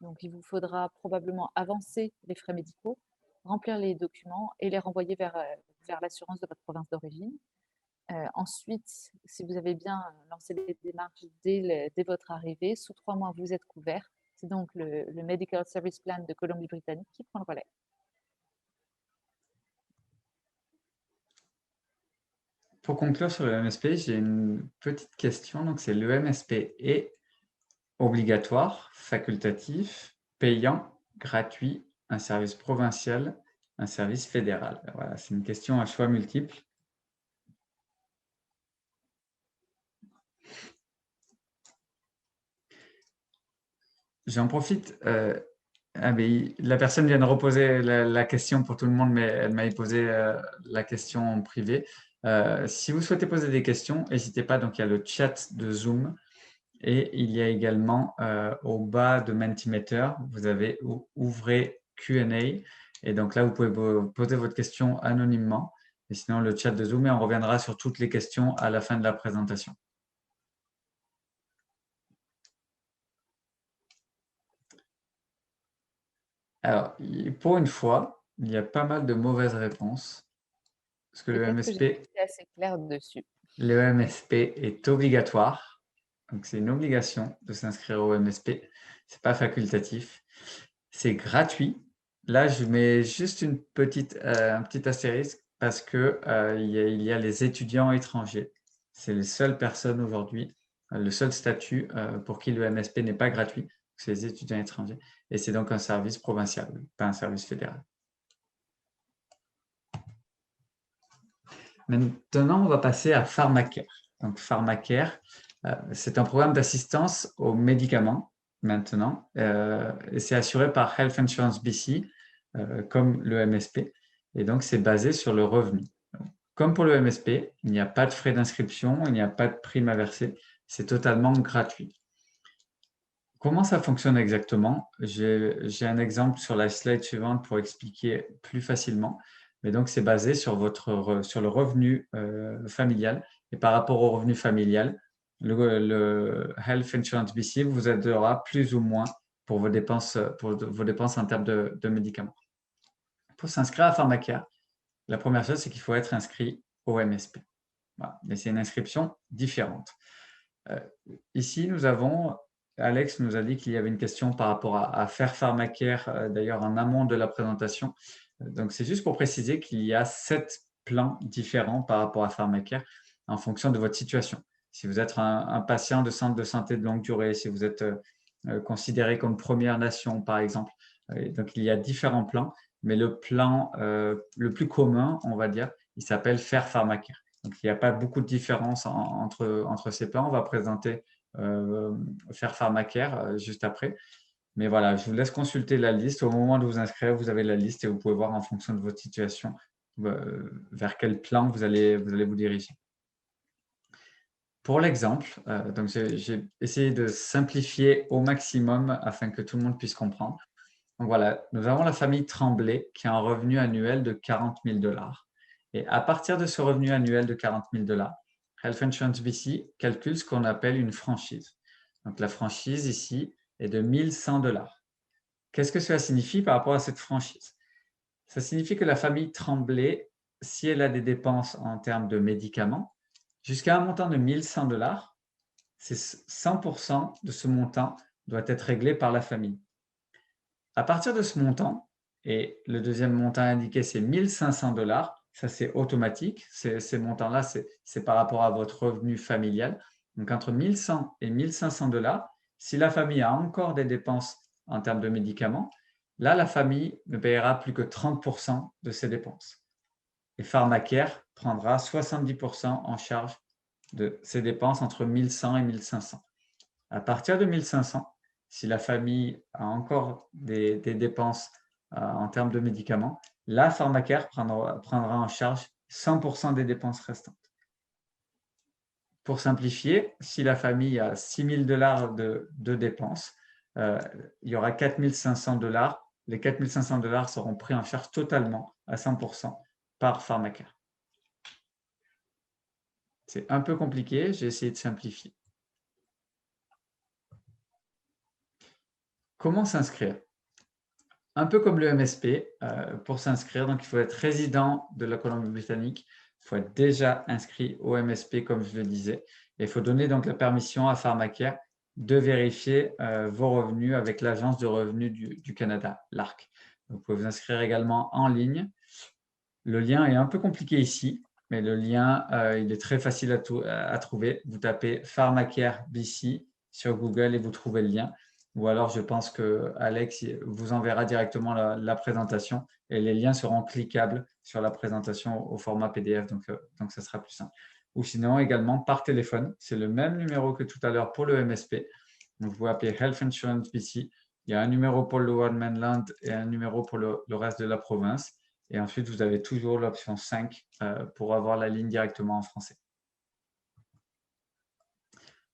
Donc, il vous faudra probablement avancer les frais médicaux, remplir les documents et les renvoyer vers l'assurance de votre province d'origine. Ensuite, si vous avez bien lancé les démarches dès votre arrivée, sous 3 mois, vous êtes couvert. C'est donc le Medical Service Plan de Colombie-Britannique qui prend le relais. Pour conclure sur le MSP, j'ai une petite question. Donc, c'est le MSP est obligatoire, facultatif, payant, gratuit, un service provincial, un service fédéral. Voilà, c'est une question à choix multiples. J'en profite. La personne vient de reposer la question pour tout le monde, mais elle m'a posé la question en privé. Si vous souhaitez poser des questions, n'hésitez pas. Donc, il y a le chat de Zoom et il y a également au bas de Mentimeter, vous avez ouvrez Q&A. Et donc là, vous pouvez poser votre question anonymement. Et sinon, le chat de Zoom, et on reviendra sur toutes les questions à la fin de la présentation. Alors, pour une fois, il y a pas mal de mauvaises réponses. Parce que le MSP, c'est assez clair dessus. Le MSP est obligatoire. Donc, c'est une obligation de s'inscrire au MSP. Ce n'est pas facultatif. C'est gratuit. Là, je mets juste un petit astérisque parce que il y a les étudiants étrangers. C'est les seules personnes aujourd'hui, le seul statut pour qui le MSP n'est pas gratuit, c'est les étudiants étrangers. Et c'est donc un service provincial, pas un service fédéral. Maintenant, on va passer à Pharmacare. Donc, Pharmacare, c'est un programme d'assistance aux médicaments maintenant, et c'est assuré par Health Insurance BC, comme le MSP. Et donc, c'est basé sur le revenu. Comme pour le MSP, il n'y a pas de frais d'inscription, il n'y a pas de prime à verser, c'est totalement gratuit. Comment ça fonctionne exactement? J'ai un exemple sur la slide suivante pour expliquer plus facilement. Mais donc, c'est basé sur sur le revenu familial. Et par rapport au revenu familial, le Health Insurance BC vous aidera plus ou moins pour vos dépenses en termes de médicaments. Pour s'inscrire à Pharmacare, la première chose, c'est qu'il faut être inscrit au MSP. Voilà. Mais c'est une inscription différente. Ici, Alex nous a dit qu'il y avait une question par rapport à faire Pharmacare, d'ailleurs en amont de la présentation. Donc, c'est juste pour préciser qu'il y a 7 plans différents par rapport à Pharmacare en fonction de votre situation. Si vous êtes un patient de centre de santé de longue durée, si vous êtes considéré comme Première Nation, par exemple. Donc, il y a différents plans, mais le plan le plus commun, on va dire, il s'appelle faire Pharmacare. Donc, il n'y a pas beaucoup de différence entre ces plans. On va présenter faire Pharmacare juste après. Mais voilà, je vous laisse consulter la liste. Au moment de vous inscrire, vous avez la liste et vous pouvez voir en fonction de votre situation vers quel plan vous allez vous diriger. Pour l'exemple, donc j'ai essayé de simplifier au maximum afin que tout le monde puisse comprendre. Donc voilà, nous avons la famille Tremblay qui a un revenu annuel de 40 000 $. Et à partir de ce revenu annuel de 40 000 $, Health Insurance BC calcule ce qu'on appelle une franchise. Donc la franchise ici est de 1 100 $. Qu'est-ce que cela signifie par rapport à cette franchise? Ça signifie que la famille Tremblay, si elle a des dépenses en termes de médicaments, jusqu'à un montant de 1 100 $, c'est 100% de ce montant doit être réglé par la famille. À partir de ce montant, et le deuxième montant indiqué, c'est 1 500 $, ça c'est automatique, ces montants-là, c'est par rapport à votre revenu familial. Donc entre 1 100 et 1 500 $, si la famille a encore des dépenses en termes de médicaments, là, la famille ne paiera plus que 30% de ses dépenses. Et Pharmacare prendra 70% en charge de ses dépenses entre 1 100 et 1 500. À partir de 1 500, si la famille a encore des dépenses en termes de médicaments, la Pharmacare prendra en charge 100% des dépenses restantes. Pour simplifier, si la famille a 6 000 $ de dépenses, il y aura 4 500 $. Les 4 500 $ seront pris en charge totalement à 100% par Pharmacare. C'est un peu compliqué, j'ai essayé de simplifier. Comment s'inscrire? Un peu comme le MSP, pour s'inscrire, donc il faut être résident de la Colombie-Britannique, il faut être déjà inscrit au MSP comme je le disais, et il faut donner donc la permission à Pharmacare de vérifier vos revenus avec l'Agence de revenus du Canada, l'ARC. Vous pouvez vous inscrire également en ligne. Le lien est un peu compliqué ici, mais le lien il est très facile à trouver. Vous tapez Pharmacare BC sur Google et vous trouvez le lien. Ou alors, je pense que Alex vous enverra directement la présentation et les liens seront cliquables sur la présentation au format PDF, donc ça sera plus simple. Ou sinon, également par téléphone. C'est le même numéro que tout à l'heure pour le MSP. Donc, vous pouvez appeler Health Insurance BC. Il y a un numéro pour le Lower Mainland et un numéro pour le reste de la province. Et ensuite, vous avez toujours l'option 5 pour avoir la ligne directement en français.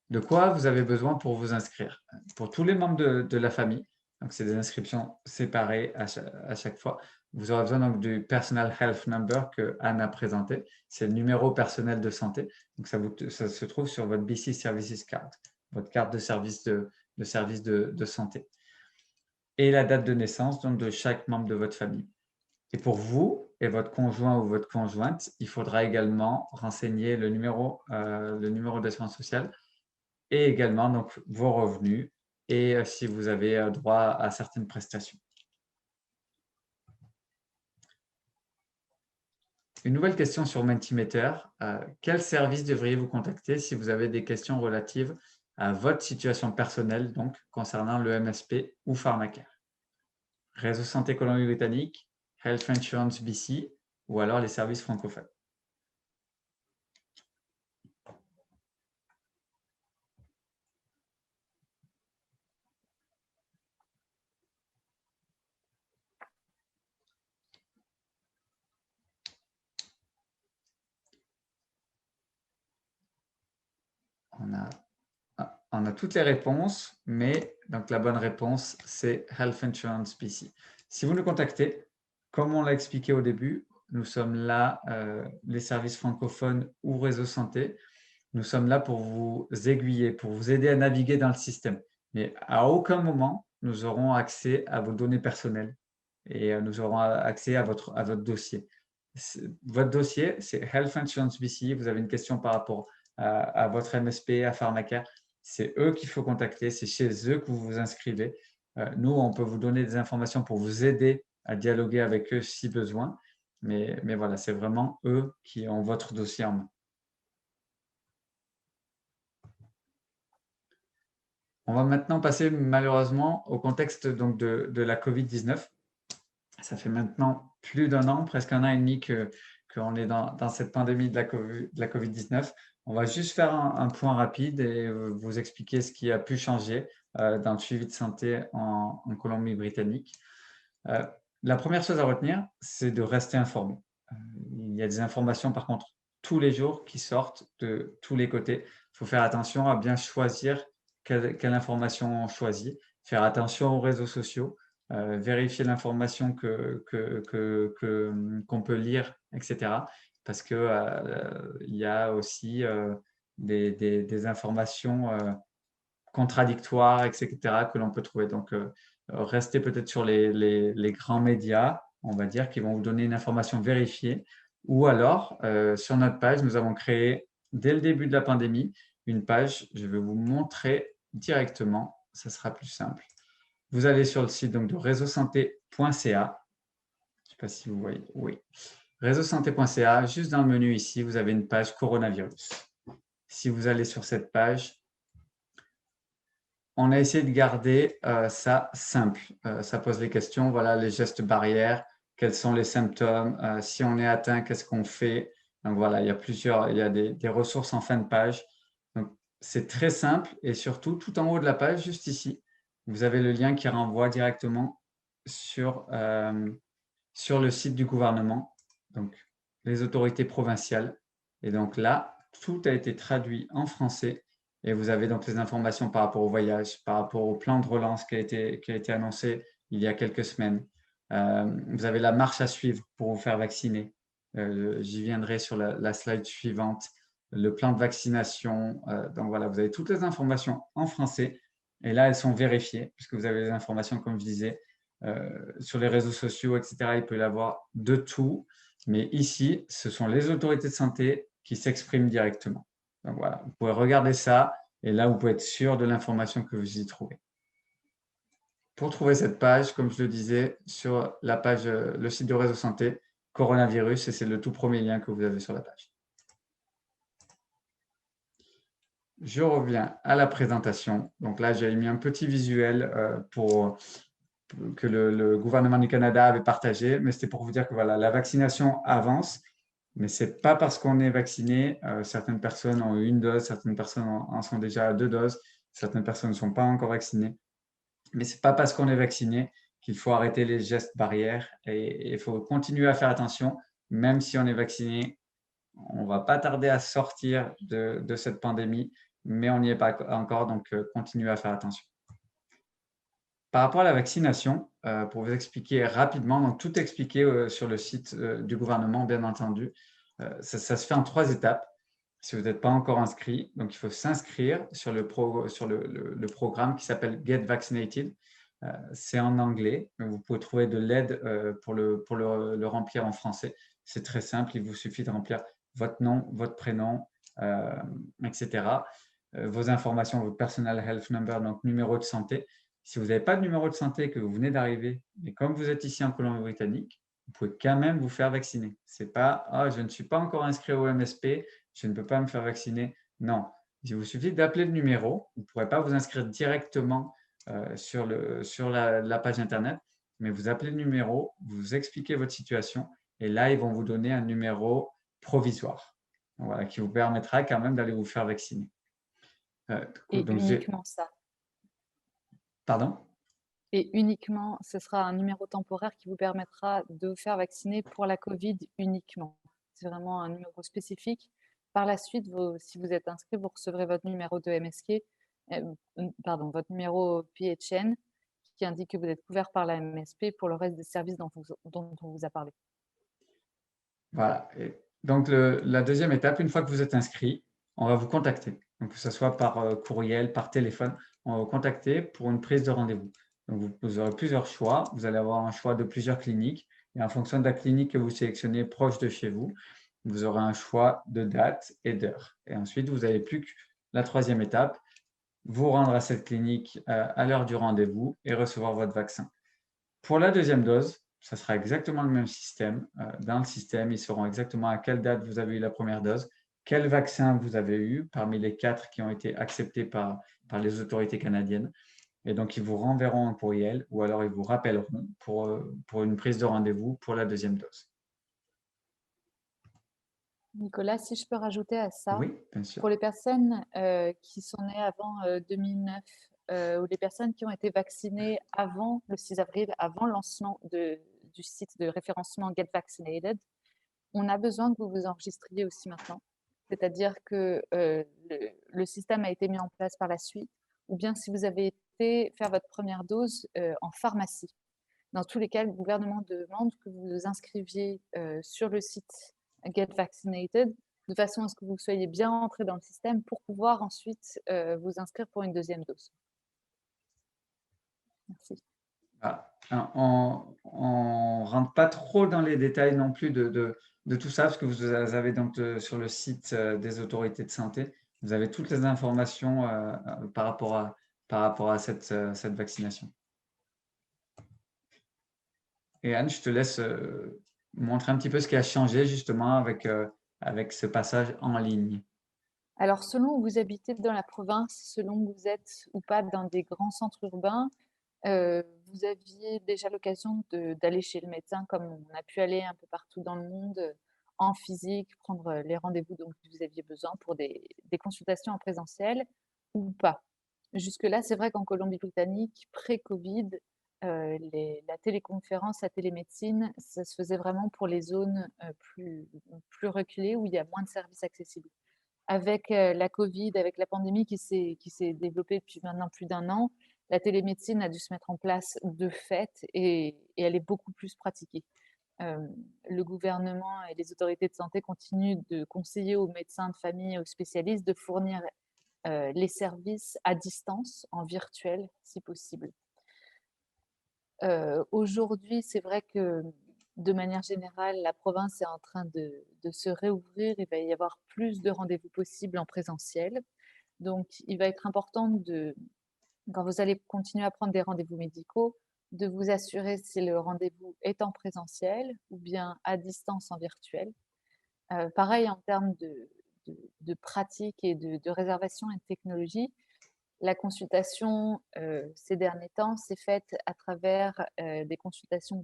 De quoi vous avez besoin pour vous inscrire? Pour tous les membres de la famille, donc c'est des inscriptions séparées à chaque fois. Vous aurez besoin donc du Personal Health Number que Anne a présenté. C'est le numéro personnel de santé. Donc ça se trouve sur votre BC Services Card, votre carte de service de santé. Et la date de naissance donc, de chaque membre de votre famille. Et pour vous et votre conjoint ou votre conjointe, il faudra également renseigner le numéro d'assurance sociale et également donc, vos revenus et si vous avez droit à certaines prestations. une nouvelle question sur Mentimeter. Quel service devriez-vous contacter si vous avez des questions relatives à votre situation personnelle, donc concernant le MSP ou Pharmacare? Réseau Santé Colombie-Britannique, Health Insurance BC ou alors les services francophones. On a toutes les réponses, mais donc la bonne réponse, c'est Health Insurance BC. Si vous nous contactez, comme on l'a expliqué au début, nous sommes là, les services francophones ou réseau santé, nous sommes là pour vous aiguiller, pour vous aider à naviguer dans le système. Mais à aucun moment, nous aurons accès à vos données personnelles et nous aurons accès à votre dossier. Votre dossier, c'est Health Insurance BC. Vous avez une question par rapport à votre MSP, à Pharmacare. C'est eux qu'il faut contacter, c'est chez eux que vous vous inscrivez. Nous, on peut vous donner des informations pour vous aider à dialoguer avec eux si besoin. Mais voilà, c'est vraiment eux qui ont votre dossier en main. On va maintenant passer malheureusement au contexte donc, de la COVID-19. Ça fait maintenant plus d'un an, presque un an et demi qu'on est dans cette pandémie de la COVID-19. On va juste faire un point rapide et vous expliquer ce qui a pu changer dans le suivi de santé en Colombie-Britannique. La première chose à retenir, c'est de rester informé. Il y a des informations par contre tous les jours qui sortent de tous les côtés. Il faut faire attention à bien choisir quelle information on choisit, faire attention aux réseaux sociaux, vérifier l'information qu'on peut lire, etc. Parce qu'il y a aussi des informations contradictoires, etc., que l'on peut trouver. Donc, restez peut-être sur les grands médias, on va dire, qui vont vous donner une information vérifiée. Ou alors, sur notre page, nous avons créé, dès le début de la pandémie, une page. Je vais vous montrer directement, ça sera plus simple. Vous allez sur le site donc, de réseausanté.ca. Je ne sais pas si vous voyez. Oui. Réseausanté.ca, juste dans le menu ici, vous avez une page coronavirus. Si vous allez sur cette page, on a essayé de garder ça simple. Ça pose les questions, voilà les gestes barrières, quels sont les symptômes, si on est atteint, qu'est-ce qu'on fait. Donc voilà, il y a des ressources en fin de page. Donc c'est très simple et surtout, tout en haut de la page, juste ici, vous avez le lien qui renvoie directement sur le site du gouvernement, donc les autorités provinciales. Et donc là, tout a été traduit en français et vous avez donc les informations par rapport au voyage, par rapport au plan de relance qui a été annoncé il y a quelques semaines. Vous avez la marche à suivre pour vous faire vacciner. J'y viendrai sur la slide suivante. Le plan de vaccination. Donc voilà, vous avez toutes les informations en français et là, elles sont vérifiées puisque vous avez les informations, comme je disais, sur les réseaux sociaux, etc. Il peut y avoir de tout. Mais ici, ce sont les autorités de santé qui s'expriment directement. Donc voilà, vous pouvez regarder ça et là, vous pouvez être sûr de l'information que vous y trouvez. Pour trouver cette page, comme je le disais, sur la page, le site de Réseau Santé, coronavirus, et c'est le tout premier lien que vous avez sur la page. Je reviens à la présentation. Donc là, j'ai mis un petit visuel que le gouvernement du Canada avait partagé, mais c'était pour vous dire que voilà, la vaccination avance, mais ce n'est pas parce qu'on est vacciné. Certaines personnes ont eu une dose, certaines personnes en sont déjà à 2 doses, certaines personnes ne sont pas encore vaccinées. Mais ce n'est pas parce qu'on est vacciné qu'il faut arrêter les gestes barrières et il faut continuer à faire attention, même si on est vacciné. On ne va pas tarder à sortir de cette pandémie, mais on n'y est pas encore, donc continuez à faire attention. Par rapport à la vaccination, pour vous expliquer rapidement, donc tout est expliqué sur le site du gouvernement, bien entendu. Ça se fait en 3 étapes. Si vous n'êtes pas encore inscrit, donc il faut s'inscrire sur le programme qui s'appelle Get Vaccinated. C'est en anglais, mais vous pouvez trouver de l'aide pour le remplir en français. C'est très simple, il vous suffit de remplir votre nom, votre prénom, etc. Vos informations, votre personal health number, donc numéro de santé. Si vous n'avez pas de numéro de santé, que vous venez d'arriver, mais comme vous êtes ici en Colombie-Britannique, vous pouvez quand même vous faire vacciner. Ce n'est pas « Ah, je ne suis pas encore inscrit au MSP, je ne peux pas me faire vacciner ». Non, il vous suffit d'appeler le numéro. Vous ne pourrez pas vous inscrire directement sur la page Internet, mais vous appelez le numéro, vous expliquez votre situation et là, ils vont vous donner un numéro provisoire, voilà, qui vous permettra quand même d'aller vous faire vacciner. Et uniquement ça. Pardon? Et uniquement, ce sera un numéro temporaire qui vous permettra de vous faire vacciner pour la Covid uniquement. C'est vraiment un numéro spécifique. Par la suite, si vous êtes inscrit, vous recevrez votre numéro de MSK, votre numéro PHN qui indique que vous êtes couvert par la MSP pour le reste des services dont on vous a parlé. Voilà. Et donc, la deuxième étape, une fois que vous êtes inscrit, on va vous contacter. Donc, que ce soit par courriel, par téléphone, on va vous contacter pour une prise de rendez-vous. Donc, vous aurez plusieurs choix. Vous allez avoir un choix de plusieurs cliniques. Et en fonction de la clinique que vous sélectionnez proche de chez vous, vous aurez un choix de date et d'heure. Et ensuite, vous n'avez plus que la troisième étape, vous rendre à cette clinique à l'heure du rendez-vous et recevoir votre vaccin. Pour la deuxième dose, ça sera exactement le même système. Dans le système, ils sauront exactement à quelle date vous avez eu la première dose, quel vaccin vous avez eu parmi les 4 qui ont été acceptés par les autorités canadiennes. Et donc, ils vous renverront un courriel ou alors ils vous rappelleront pour une prise de rendez-vous pour la deuxième dose. Nicolas, si je peux rajouter à ça, Oui, bien sûr. pour les personnes qui sont nées avant 2009 ou les personnes qui ont été vaccinées avant le 6 avril, avant le lancement du site de référencement Get Vaccinated, on a besoin que vous vous enregistriez aussi maintenant. C'est-à-dire que le système a été mis en place par la suite, ou bien si vous avez été faire votre première dose en pharmacie. Dans tous les cas, le gouvernement demande que vous vous inscriviez sur le site Get Vaccinated de façon à ce que vous soyez bien entré dans le système pour pouvoir ensuite vous inscrire pour une deuxième dose. Merci. Ah, on ne rentre pas trop dans les détails non plus de tout ça, parce que vous avez donc sur le site des autorités de santé, vous avez toutes les informations par rapport à cette vaccination. Et Anne, je te laisse montrer un petit peu ce qui a changé justement avec ce passage en ligne. Alors, selon où vous habitez dans la province, selon où vous êtes ou pas dans des grands centres urbains, vous aviez déjà l'occasion d'aller chez le médecin comme on a pu aller un peu partout dans le monde en physique, prendre les rendez-vous dont vous aviez besoin pour des consultations en présentiel ou pas. Jusque-là, c'est vrai qu'en Colombie-Britannique, pré-Covid, la téléconférence, la télémédecine, ça se faisait vraiment pour les zones plus reculées où il y a moins de services accessibles. Avec la Covid, avec la pandémie qui s'est développée depuis maintenant plus d'1 an, la télémédecine a dû se mettre en place de fait et elle est beaucoup plus pratiquée. Le gouvernement et les autorités de santé continuent de conseiller aux médecins de famille et aux spécialistes de fournir les services à distance, en virtuel, si possible. Aujourd'hui, c'est vrai que de manière générale, la province est en train de se réouvrir. Il va y avoir plus de rendez-vous possibles en présentiel. Donc, il va être important quand vous allez continuer à prendre des rendez-vous médicaux, de vous assurer si le rendez-vous est en présentiel ou bien à distance en virtuel. Pareil en termes de pratique et de réservation et de technologie, la consultation ces derniers temps s'est faite à travers des consultations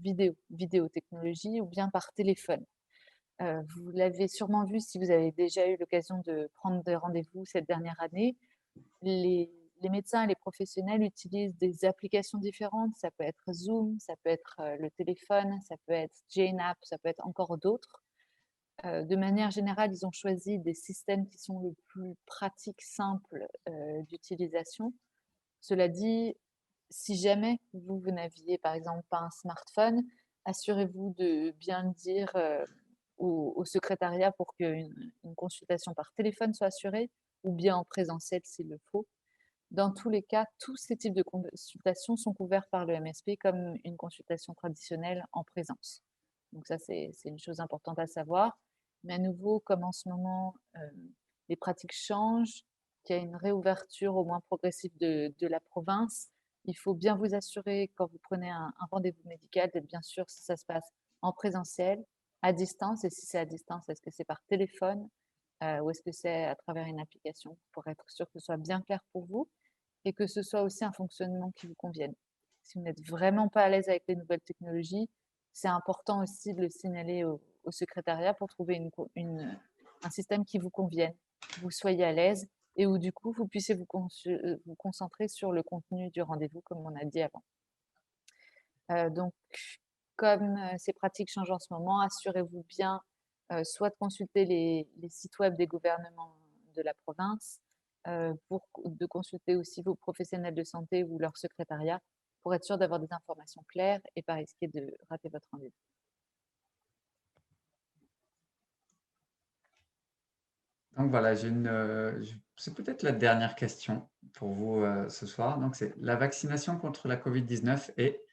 vidéotechnologie ou bien par téléphone. Vous l'avez sûrement vu si vous avez déjà eu l'occasion de prendre des rendez-vous cette dernière année. Les médecins et les professionnels utilisent des applications différentes. Ça peut être Zoom, ça peut être le téléphone, ça peut être JNapp, ça peut être encore d'autres. De manière générale, ils ont choisi des systèmes qui sont le plus pratiques, simples d'utilisation. Cela dit, si jamais vous n'aviez par exemple pas un smartphone, assurez-vous de bien le dire au secrétariat pour qu'une consultation par téléphone soit assurée ou bien en présentiel s'il le faut. Dans tous les cas, tous ces types de consultations sont couverts par le MSP comme une consultation traditionnelle en présence. Donc ça, c'est une chose importante à savoir. Mais à nouveau, comme en ce moment, les pratiques changent, qu'il y a une réouverture au moins progressive de la province, il faut bien vous assurer quand vous prenez un rendez-vous médical d'être bien sûr si ça se passe en présentiel, à distance, et si c'est à distance, est-ce que c'est par téléphone ou est-ce que c'est à travers une application, pour être sûr que ce soit bien clair pour vous et que ce soit aussi un fonctionnement qui vous convienne. Si vous n'êtes vraiment pas à l'aise avec les nouvelles technologies, c'est important aussi de le signaler au secrétariat pour trouver un système qui vous convienne, que vous soyez à l'aise et où du coup vous puissiez vous concentrer sur le contenu du rendez-vous comme on a dit avant. Donc comme ces pratiques changent en ce moment, assurez-vous bien soit de consulter les sites web des gouvernements de la province, de consulter aussi vos professionnels de santé ou leur secrétariat pour être sûr d'avoir des informations claires et pas risquer de rater votre rendez-vous. Donc voilà, c'est peut-être la dernière question pour vous ce soir. Donc c'est la vaccination contre la COVID-19 est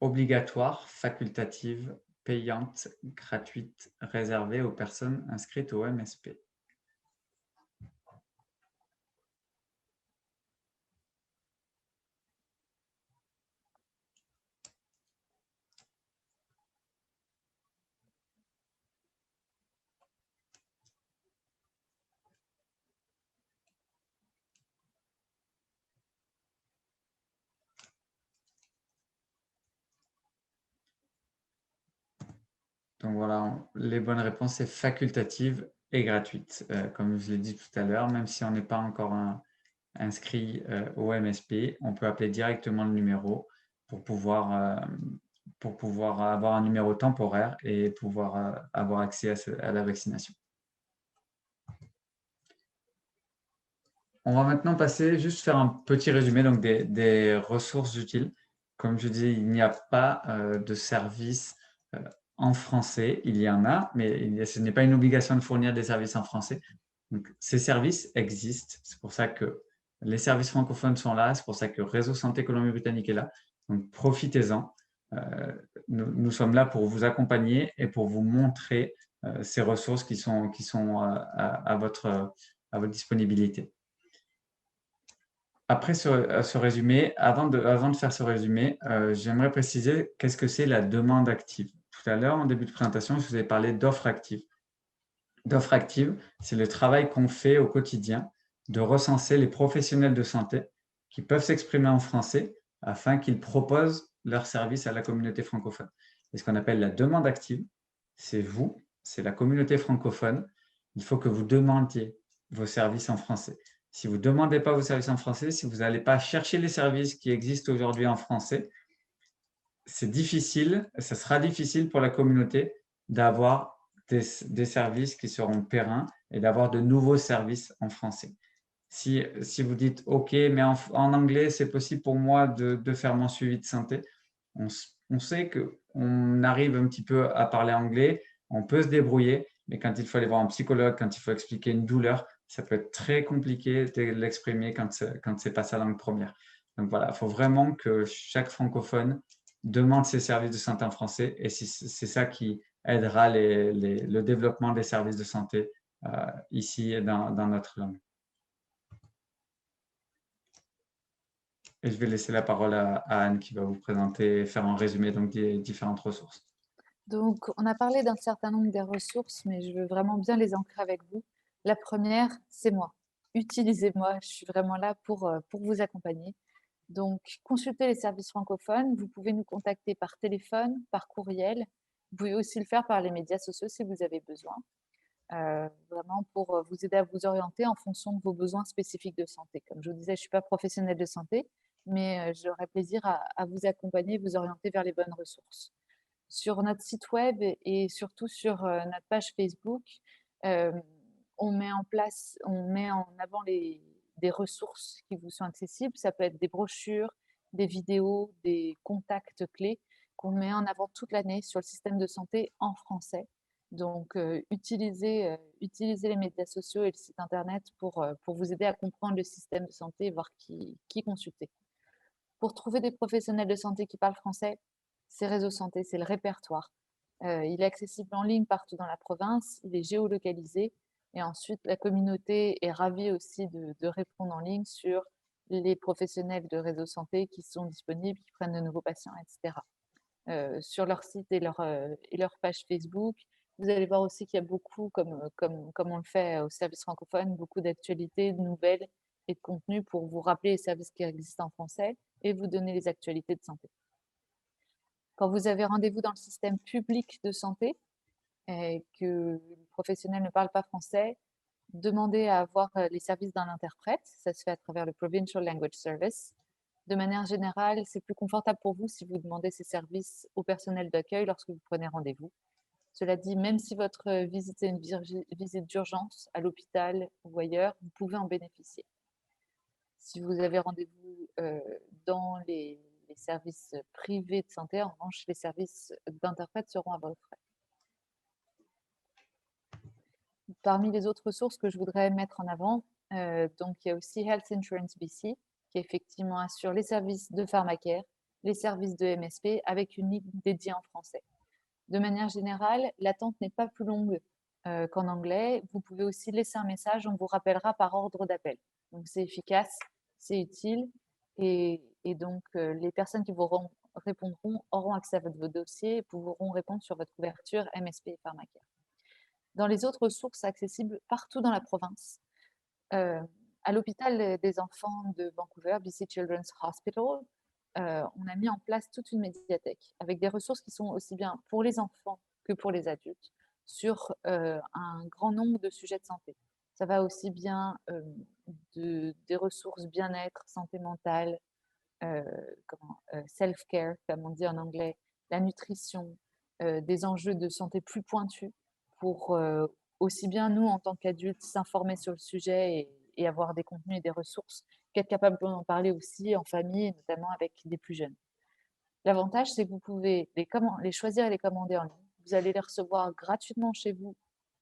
obligatoire, facultative, payante, gratuite, réservée aux personnes inscrites au MSP. Donc voilà, les bonnes réponses, c'est facultative et gratuite. Comme je l'ai dit tout à l'heure, même si on n'est pas encore inscrit au MSP, on peut appeler directement le numéro pour pouvoir avoir un numéro temporaire et pouvoir avoir accès à la vaccination. On va maintenant passer, juste faire un petit résumé donc des ressources utiles. Comme je disais, il n'y a pas de service en français. Il y en a, mais ce n'est pas une obligation de fournir des services en français. Donc, ces services existent. C'est pour ça que les services francophones sont là. C'est pour ça que Réseau Santé Colombie-Britannique est là. Donc, profitez-en. Nous sommes là pour vous accompagner et pour vous montrer ces ressources qui sont à votre disponibilité. Après ce résumé, avant de faire ce résumé, j'aimerais préciser qu'est-ce que c'est la demande active. Tout à l'heure, en début de présentation, je vous ai parlé d'offres actives. D'offres actives, c'est le travail qu'on fait au quotidien de recenser les professionnels de santé qui peuvent s'exprimer en français afin qu'ils proposent leurs services à la communauté francophone. Et ce qu'on appelle la demande active, c'est vous, c'est la communauté francophone. Il faut que vous demandiez vos services en français. Si vous ne demandez pas vos services en français, si vous n'allez pas chercher les services qui existent aujourd'hui en français, c'est difficile, ça sera difficile pour la communauté d'avoir des services qui seront pérennes et d'avoir de nouveaux services en français. Si vous dites « Ok, mais en anglais, c'est possible pour moi de faire mon suivi de santé », on sait qu'on arrive un petit peu à parler anglais, on peut se débrouiller, mais quand il faut aller voir un psychologue, quand il faut expliquer une douleur, ça peut être très compliqué de l'exprimer quand ce n'est pas sa langue première. Donc voilà, il faut vraiment que chaque francophone demande ses services de santé en français et c'est ça qui aidera le développement des services de santé ici dans notre langue. Et je vais laisser la parole à Anne qui va vous présenter, faire un résumé donc, des différentes ressources. Donc, on a parlé d'un certain nombre des ressources, mais je veux vraiment bien les ancrer avec vous. La première, c'est moi. Utilisez-moi, je suis vraiment là pour vous accompagner. Donc, consultez les services francophones. Vous pouvez nous contacter par téléphone, par courriel. Vous pouvez aussi le faire par les médias sociaux si vous avez besoin. Vraiment pour vous aider à vous orienter en fonction de vos besoins spécifiques de santé. Comme je vous disais, je ne suis pas professionnelle de santé, mais j'aurai plaisir à vous accompagner, vous orienter vers les bonnes ressources. Sur notre site web et surtout sur notre page Facebook, on met en avant des ressources qui vous sont accessibles. Ça peut être des brochures, des vidéos, des contacts clés qu'on met en avant toute l'année sur le système de santé en français. Donc, utilisez les médias sociaux et le site internet pour vous aider à comprendre le système de santé et voir qui consulter. Pour trouver des professionnels de santé qui parlent français, c'est Réseau Santé, c'est le répertoire. Il est accessible en ligne partout dans la province, il est géolocalisé et ensuite la communauté est ravie aussi de répondre en ligne sur les professionnels de Réseau Santé qui sont disponibles, qui prennent de nouveaux patients, etc. sur leur site et leur page Facebook. Vous allez voir aussi qu'il y a beaucoup, comme on le fait au service francophone, beaucoup d'actualités, de nouvelles et de contenus pour vous rappeler les services qui existent en français et vous donner les actualités de santé. Quand vous avez rendez-vous dans le système public de santé et que le professionnel ne parle pas français, demandez à avoir les services d'un interprète. Ça se fait à travers le Provincial Language Service. De manière générale, c'est plus confortable pour vous si vous demandez ces services au personnel d'accueil lorsque vous prenez rendez-vous. Cela dit, même si votre visite est une visite d'urgence à l'hôpital ou ailleurs, vous pouvez en bénéficier. Si vous avez rendez-vous dans les services privés de santé, en revanche, les services d'interprète seront à vos frais. Parmi les autres ressources que je voudrais mettre en avant, donc il y a aussi Health Insurance BC, qui effectivement assure les services de pharmacare, les services de MSP, avec une ligne dédiée en français. De manière générale, l'attente n'est pas plus longue qu'en anglais. Vous pouvez aussi laisser un message, on vous rappellera par ordre d'appel. Donc c'est efficace, c'est utile, et donc les personnes qui vous répondront auront accès à votre dossier et pourront répondre sur votre couverture MSP et pharmacare. Dans les autres ressources accessibles partout dans la province, à l'hôpital des enfants de Vancouver, BC Children's Hospital, on a mis en place toute une médiathèque avec des ressources qui sont aussi bien pour les enfants que pour les adultes sur un grand nombre de sujets de santé. Ça va aussi bien des ressources bien-être, santé mentale, self-care, comme on dit en anglais, la nutrition, des enjeux de santé plus pointus pour aussi bien nous, en tant qu'adultes, s'informer sur le sujet et avoir des contenus et des ressources, qu'être capable d'en parler aussi en famille, et notamment avec les plus jeunes. L'avantage, c'est que vous pouvez les choisir et les commander en ligne. Vous allez les recevoir gratuitement chez vous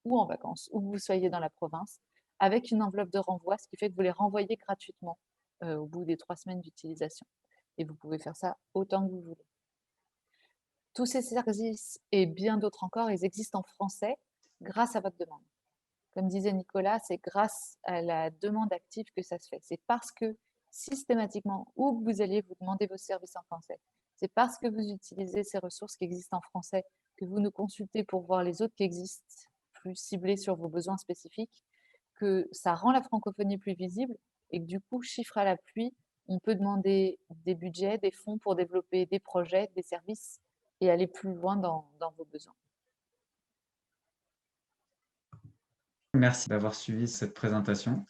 ou en vacances, où que vous soyez dans la province, avec une enveloppe de renvoi, ce qui fait que vous les renvoyez gratuitement au bout des 3 semaines d'utilisation. Et vous pouvez faire ça autant que vous voulez. Tous ces services et bien d'autres encore, ils existent en français grâce à votre demande. Comme disait Nicolas, c'est grâce à la demande active que ça se fait. C'est parce que systématiquement, où vous alliez vous demander vos services en français, c'est parce que vous utilisez ces ressources qui existent en français, que vous nous consultez pour voir les autres qui existent, plus ciblés sur vos besoins spécifiques, que ça rend la francophonie plus visible et que du coup, chiffre à l'appui, on peut demander des budgets, des fonds pour développer des projets, des services et aller plus loin dans vos besoins. Merci d'avoir suivi cette présentation.